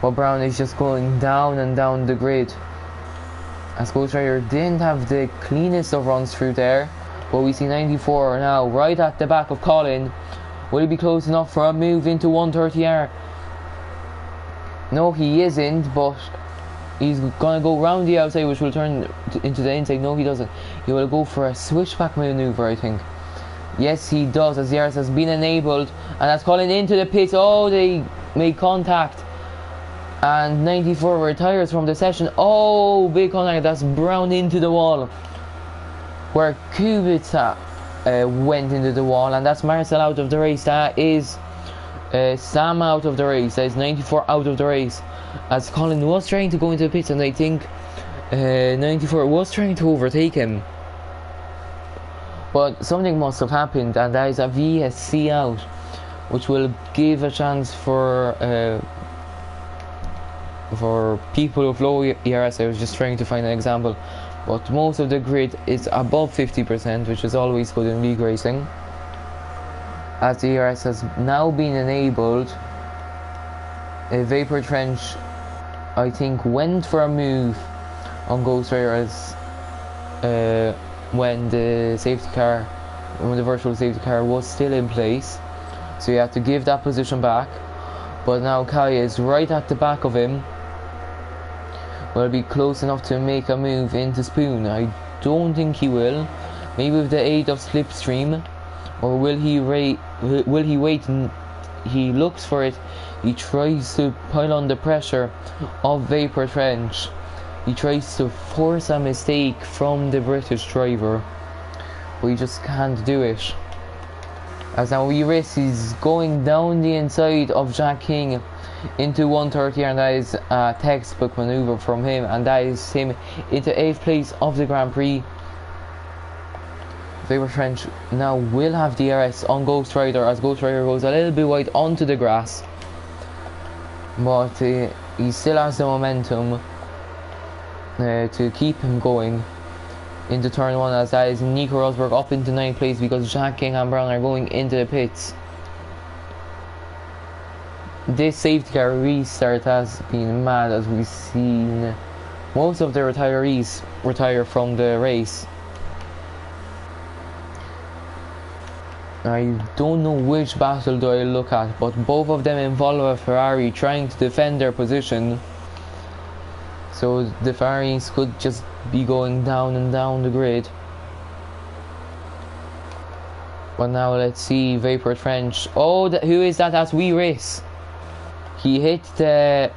But Brown is just going down and down the grid, as Ghost Rider didn't have the cleanest of runs through there. But we see 94 now right at the back of Colin. Will he be close enough for a move into 130R? No, he isn't, but he's gonna go round the outside, which will turn into the inside. No, he doesn't. He will go for a switchback maneuver, I think. Yes, he does, as the DRS has been enabled, and that's calling into the pits. Oh, they made contact, and 94 retires from the session. Oh, big contact. That's Brown into the wall, where Kubica went into the wall, and that's Marcel out of the race. That is Sam out of the race. That is 94 out of the race, as Colin was trying to go into the pits, and I think 94 was trying to overtake him, but something must have happened, and that is a VSC out, which will give a chance for people with low ERS. I was just trying to find an example, but most of the grid is above 50%, which is always good in league racing. As the ERS has now been enabled, Vapor Trench, I think, went for a move on Ghost Rider as when the virtual safety car was still in place, so you have to give that position back. But now Kaya is right at the back of him. Will be close enough to make a move into Spoon? I don't think he will. Maybe with the aid of Slipstream, or will he wait? And he looks for it. He tries to pile on the pressure of Vapor Trench. He tries to force a mistake from the British driver, but he just can't do it. As now we risk, he's going down the inside of Jack King into 130, and that is a textbook maneuver from him, and that is him into 8th place of the Grand Prix. Vapor Trench now will have DRS on Ghost Rider, as Ghost Rider goes a little bit wide onto the grass, but he still has the momentum to keep him going into turn 1, as that is Nico Rosberg up into 9th place because Jack King and Brown are going into the pits. This safety car restart has been mad, as we've seen most of the retirees retire from the race. I don't know which battle do I look at, but both of them involve a Ferrari trying to defend their position. So the Ferraris could just be going down and down the grid. But now let's see Vapor Trench. Oh, who is that? That's Wee Race. He hit the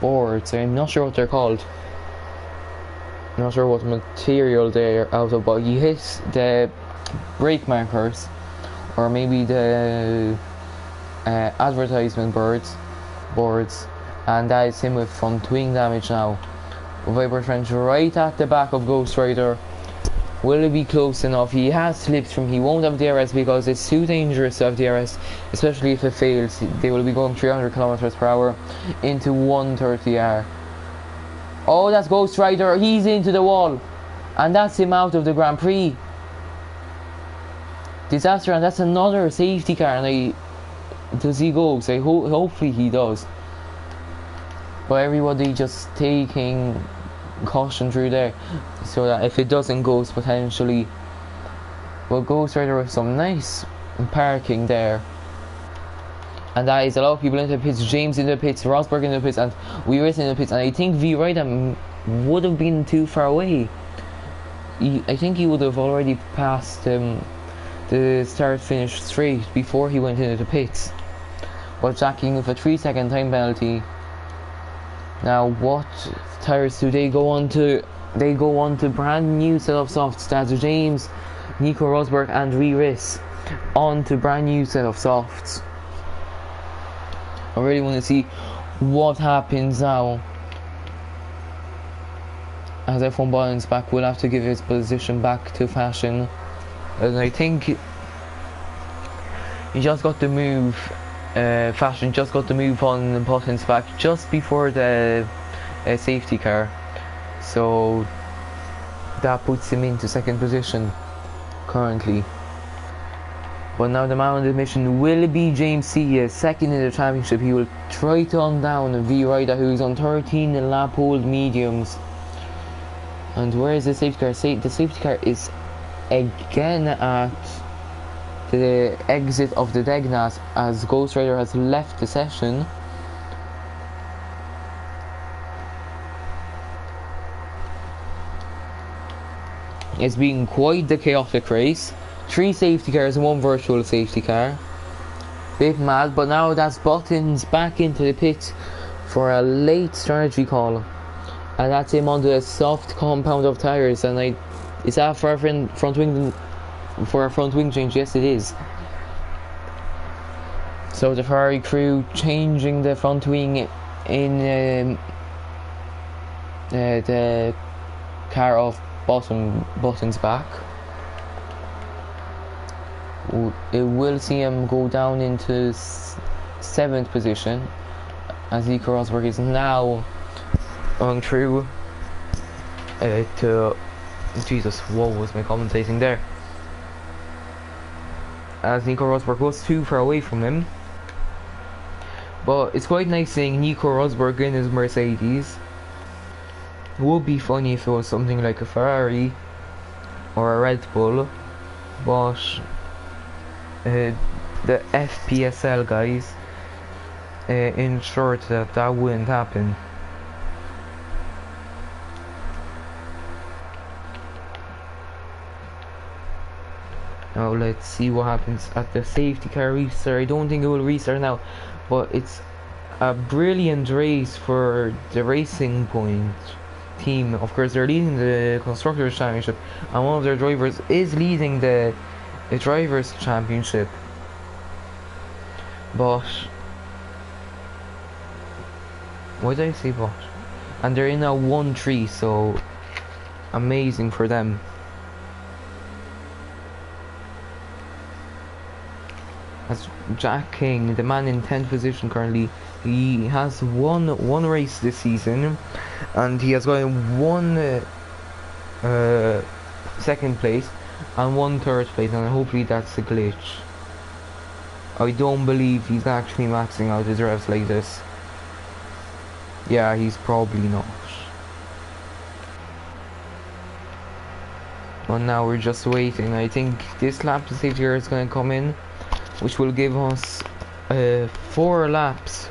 boards. I'm not sure what they're called. I'm not sure what material they're out of, but he hit the brake markers, or maybe the advertisement boards, and that is him with front wing damage now. Vapor Trench right at the back of Ghost Rider. Will it be close enough? He has slips from. He won't have DRS because it's too dangerous to have DRS, especially if it fails. They will be going 300 kilometers per hour into 130R. Oh, that's Ghost Rider. He's into the wall, and that's him out of the Grand Prix. Disaster, and that's another safety car. And does he go? So hopefully he does. But everybody just taking caution through there, so that if it doesn't go, potentially will Ghost Rider with some nice parking there. And that is a lot of people into the pits. James into the pits, Rosberg into the pits, and we race into the pits. And I think V Ryder would have been too far away. I think he would have already passed the start-finish straight before he went into the pits. But Jack King with a 3-second time penalty. Now what tyres do they go on to? They go on to brand new set of softs. That's James, Nico Rosberg and Riss on to brand new set of softs. I really want to see what happens now. As F1 balance back, will have to give his position back to Fashion. And I think he just got the move. Fashion just got the move on Buttons back just before the safety car, so that puts him into second position currently. But now the man on the mission will be James C. Second in the championship. He will try to hunt down V Ryder, who is on 13 lap old mediums. And where is the safety car? The safety car is again at the exit of the Degnat, as Ghost Rider has left the session. It's been quite the chaotic race. 3 safety cars and 1 virtual safety car. Bit mad, but now that's Button's back into the pit for a late strategy call. And that's him on the soft compound of tyres. And is that for a front wing change? Yes, it is. So the Ferrari crew changing the front wing in the car off Button's back. It will see him go down into 7th position as Nico Rosberg is now on through to Jesus, what was my commentating there? As Nico Rosberg was too far away from him. But it's quite nice seeing Nico Rosberg in his Mercedes. It would be funny if it was something like a Ferrari or a Red Bull, but the FPSL guys ensured that wouldn't happen. Now let's see what happens at the safety car restart. I don't think it will restart now, but it's a brilliant race for the Racing Point team. Of course, they're leading the Constructors' Championship, and one of their drivers is leading the Drivers' Championship. But why did I say but? And they're in a 1-3, so amazing for them. As Jack King, the man in 10th position currently, he has won one race this season, and he has gotten 1 second place and 1 third place, and hopefully that's a glitch. I don't believe he's actually maxing out his revs like this. Yeah, he's probably not. But now we're just waiting. I think this lap the safety car is going to come in, which will give us 4 laps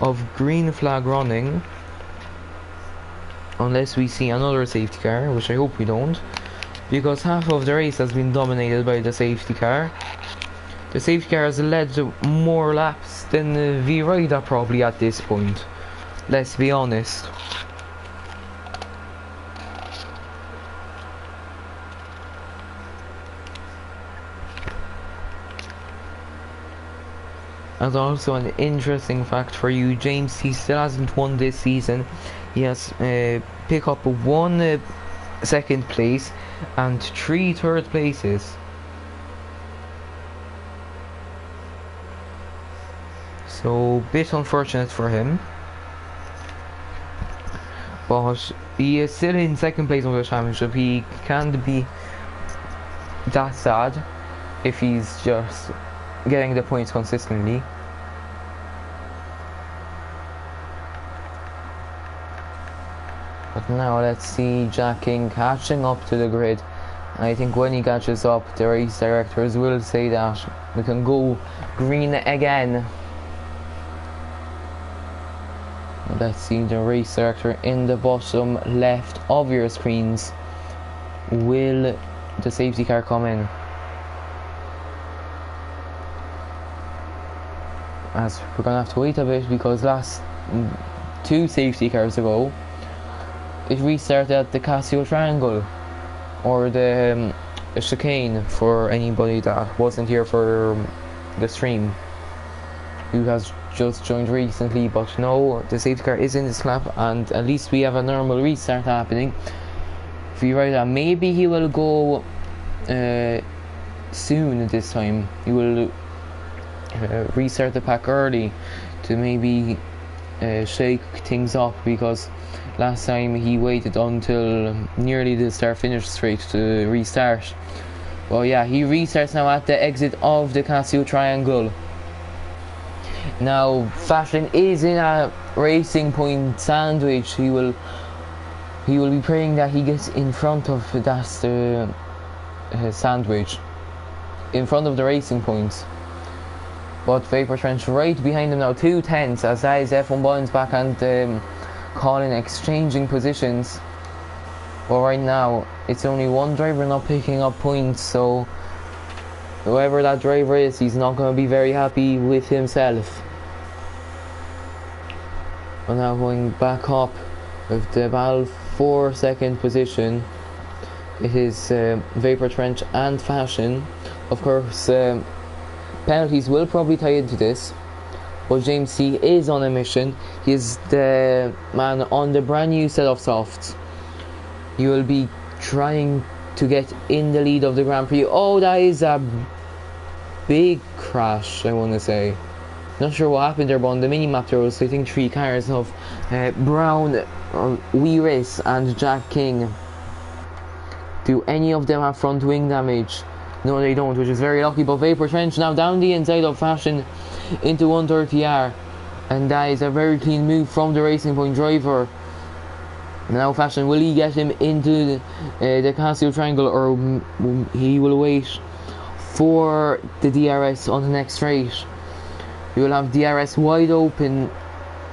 of green flag running, unless we see another safety car, which I hope we don't, because half of the race has been dominated by the safety car. The safety car has led to more laps than the V-Rider probably at this point, let's be honest. And also an interesting fact for you, James, he still hasn't won this season. He has picked up 1 second place and 3 third places. So, bit unfortunate for him. But he is still in 2nd place of the championship. He can't be that sad if he's just getting the points consistently. But now let's see Jack King catching up to the grid. I think when he catches up, the race directors will say that we can go green again. Let's see the race director in the bottom left of your screens. Will the safety car come in? As we're gonna have to wait a bit, because last 2 safety cars ago it restarted at the Casio Triangle, or the chicane, for anybody that wasn't here for the stream who has just joined recently. But no, the safety car is in this lap, and at least we have a normal restart happening. V-Rider, maybe he will go soon this time. He will restart the pack early to maybe shake things up, because last time he waited until nearly the start finish straight to restart. Well, yeah, he restarts now at the exit of the Casio Triangle. Now Fashion is in a Racing Point sandwich. He will be praying that he gets in front of that sandwich, in front of the Racing Points. But Vapor Trench right behind him now, 2 tenths, as that is F1 Buttons back and Colin exchanging positions. But right now, it's only one driver not picking up points, so whoever that driver is, he's not going to be very happy with himself. But now going back up with the battle for second position, it is Vapor Trench and Fashion. Of course, penalties will probably tie into this, but James C is on a mission. He is the man on the brand new set of softs. He will be trying to get in the lead of the Grand Prix. Oh, that is a big crash, I want to say. Not sure what happened there, but on the mini-map there was, I think, 3 cars of Brown, Wee Race and Jack King. Do any of them have front wing damage? No, they don't, which is very lucky. But Vapor Trench now down the inside of Fashion into 130R, and that is a very clean move from the Racing Point driver. Now Fashion, will he get him into the Casio Triangle, or he will wait for the DRS on the next straight? He will have DRS wide open.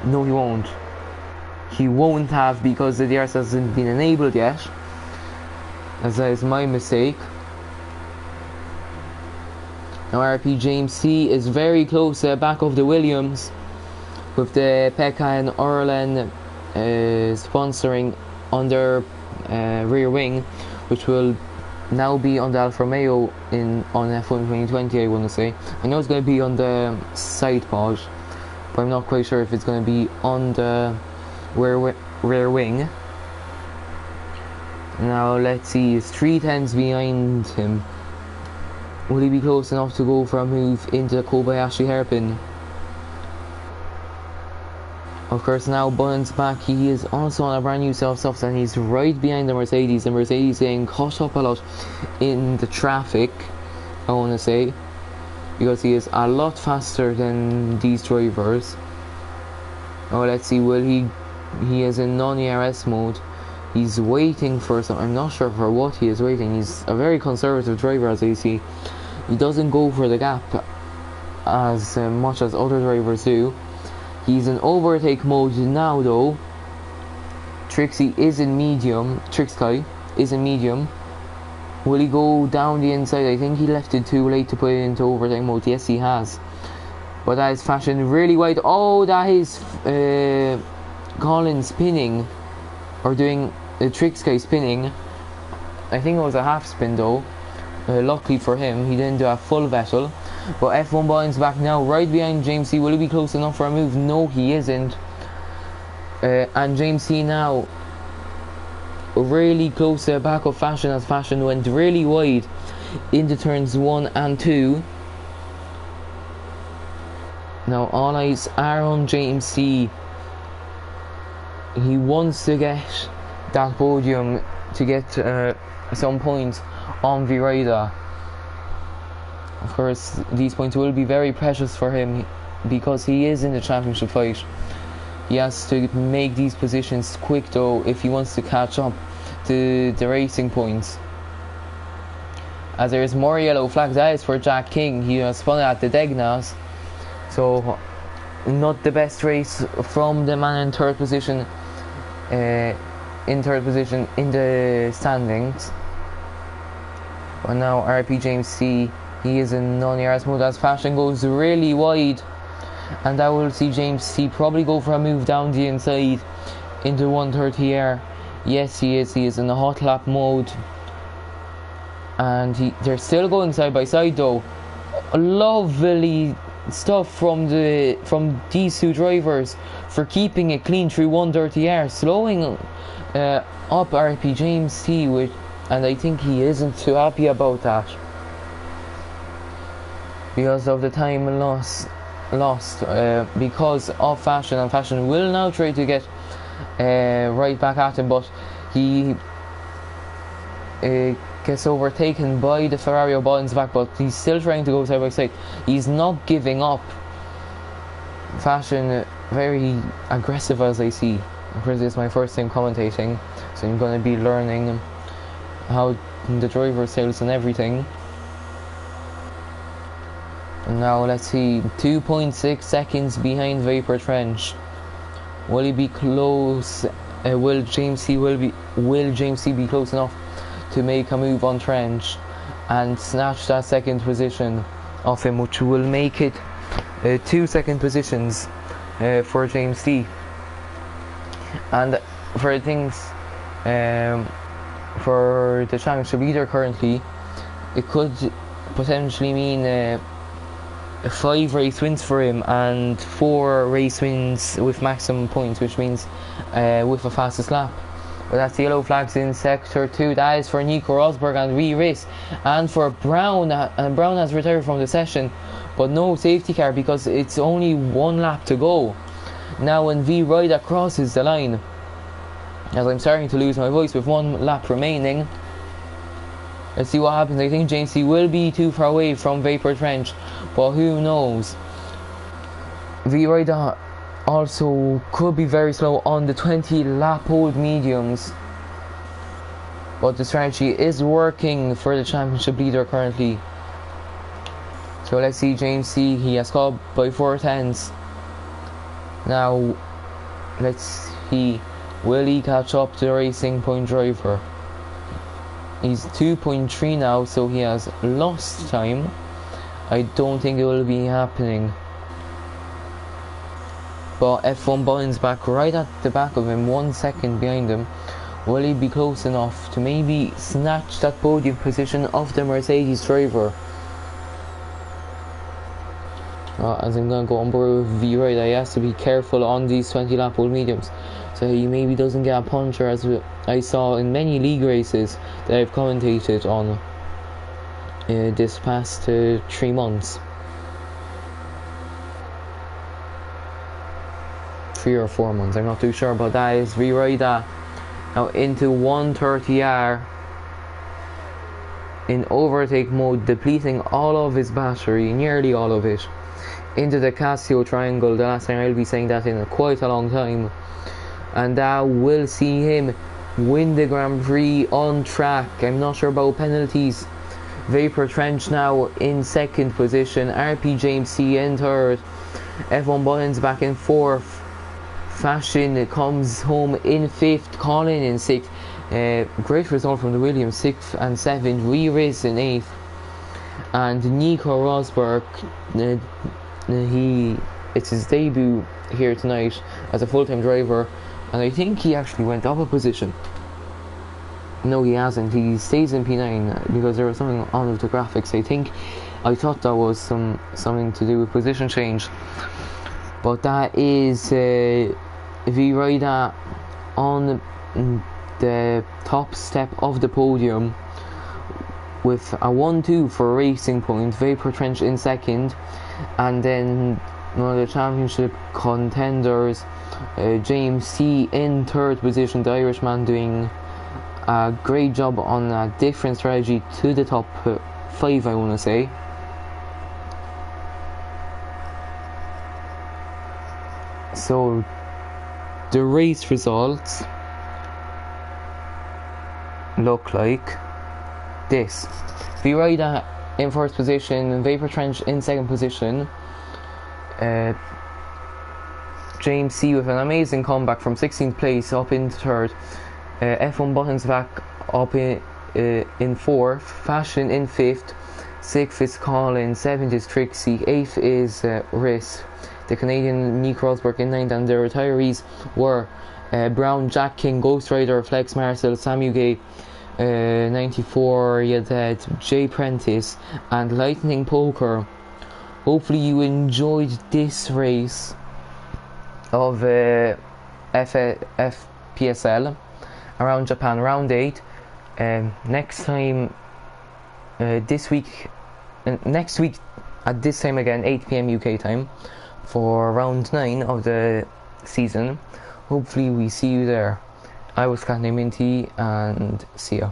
No, he won't. He won't have, because the DRS hasn't been enabled yet, as that is my mistake. Now RP James C is very close back of the Williams, with the Pekka and Orlen sponsoring on their rear wing, which will now be on the Alfa Romeo on F1 2020, I want to say. I know it's going to be on the side pod, but I'm not quite sure if it's going to be on the rear wing. Now let's see, it's 3 tenths behind him. Will he be close enough to go for a move into the Kobayashi hairpin? Of course, now Bunn's back. He is also on a brand new set of softs, and he's right behind the Mercedes. The Mercedes getting caught up a lot in the traffic, I want to say, because he is a lot faster than these drivers. Oh, let's see, will he is in non-ERS mode. He's waiting for some, I'm not sure for what he is waiting. He's a very conservative driver, as you see. He doesn't go for the gap as much as other drivers do. He's in overtake mode now though. Trixie is in medium. Trixie is in medium. Will he go down the inside? I think he left it too late to put it into overtake mode. Yes, he has. But that is Fashion really wide. Oh, that is Colin spinning, or doing the Trixie spinning. I think it was a half spin though. Luckily for him, he didn't do a full Vettel. But F1 Boyne's back now, right behind James C. Will he be close enough for a move? No, he isn't. And James C now really close to the back of Fashion, as Fashion went really wide into turns 1 and 2. Now all eyes are on James C. He wants to get that podium to get some points on Virida. Of course, these points will be very precious for him, because he is in the championship fight. He has to make these positions quick though if he wants to catch up to the racing points. As there is more yellow flags, that is for Jack King. He has spun at the Degnas, so not the best race from the man in third position. In the standings. But now RP James C, he is in non-ERS mode as Fashion goes really wide, and that will see James C probably go for a move down the inside into 130R. Yes, he is in the hot lap mode, and they're still going side by side though. Lovely stuff from these two drivers for keeping it clean through 130R, slowing up RP James C, and I think he isn't too happy about that because of the time lost because of Fashion, and Fashion will now try to get right back at him, but he gets overtaken by the Ferrari of Buttons back, but he's still trying to go side by side. He's not giving up. Fashion very aggressive, as I see. Of course, this is my first time commentating, so I'm going to be learning how the driver sails and everything. And now let's see, 2.6 seconds behind Vapor Trench. Will he be close? Will James C will will James C be close enough to make a move on Trench and snatch that second position off him, which will make it 2 second positions for James C. And for things for the championship leader currently, it could potentially mean 5 race wins for him and 4 race wins with maximum points, which means with a fastest lap. But that's the yellow flags in sector 2. That is for Nico Rosberg and Wee Riss, and for Brown. Brown has retired from the session, but no safety car because it's only 1 lap to go. Now when V Ryder crosses the line, as I'm starting to lose my voice with 1 lap remaining, let's see what happens. I think James C will be too far away from Vapor Trench, but who knows. V Ryder also could be very slow on the 20 lap old mediums, but the strategy is working for the championship leader currently. So let's see James C, he has caught by 4 tenths. Now let's see, will he catch up to the Racing Point driver? He's 2.3 now, so he has lost time. I don't think it will be happening. But F1 Buttons back right at the back of him, 1 second behind him. Will he be close enough to maybe snatch that podium position of the Mercedes driver? As I'm going to go on board with V Ryder, he has to be careful on these 20 lap old mediums, so he maybe doesn't get a puncture, as I saw in many league races that I've commentated on this past 3 months. 3 or 4 months, I'm not too sure, but that is V Ryder now into 130R in overtake mode, depleting all of his battery, nearly all of it, into the Casio triangle. The last time I'll be saying that in quite a long time, and that will see him win the Grand Prix on track. I'm not sure about penalties. Vapor Trench now in 2nd position, RP James C in 3rd, F1 Buttons back in 4th, Fashion comes home in 5th, Colin in 6th. Great result from the Williams, 6th and 7th, Wee Riss in 8th, and Nico Rosberg, it's his debut here tonight as a full-time driver, and I think he actually went up a position. No, he hasn't. He stays in P9 because there was something on with the graphics. I thought that was something to do with position change, but that is V Ryder on the top step of the podium with a 1-2 for Racing Point, Vapor Trench in 2nd, and then one of the championship contenders, James C in 3rd position, the Irishman doing a great job on a different strategy to the top 5, I want to say. So the race results look like this: V Ryder in 1st position, Vapor Trench in 2nd position, James C with an amazing comeback from 16th place up into 3rd, F1 Buttons back up in 4th, Fashion in 5th, 6th is Colin, 7th is Trixie, 8th is Riss, the Canadian Nico Rosberg in 9th, and the retirees were Brown, Jack King, Ghost Rider, Flex Marcel, Samu Gay, 94 Yadet, Jay Prentice, and Lightning Poker. Hopefully you enjoyed this race of FPSL around Japan, round 8. Next time next week at this time again, 8 PM UK time, for round 9 of the season. Hopefully we see you there. I was Katney Minty, and see ya.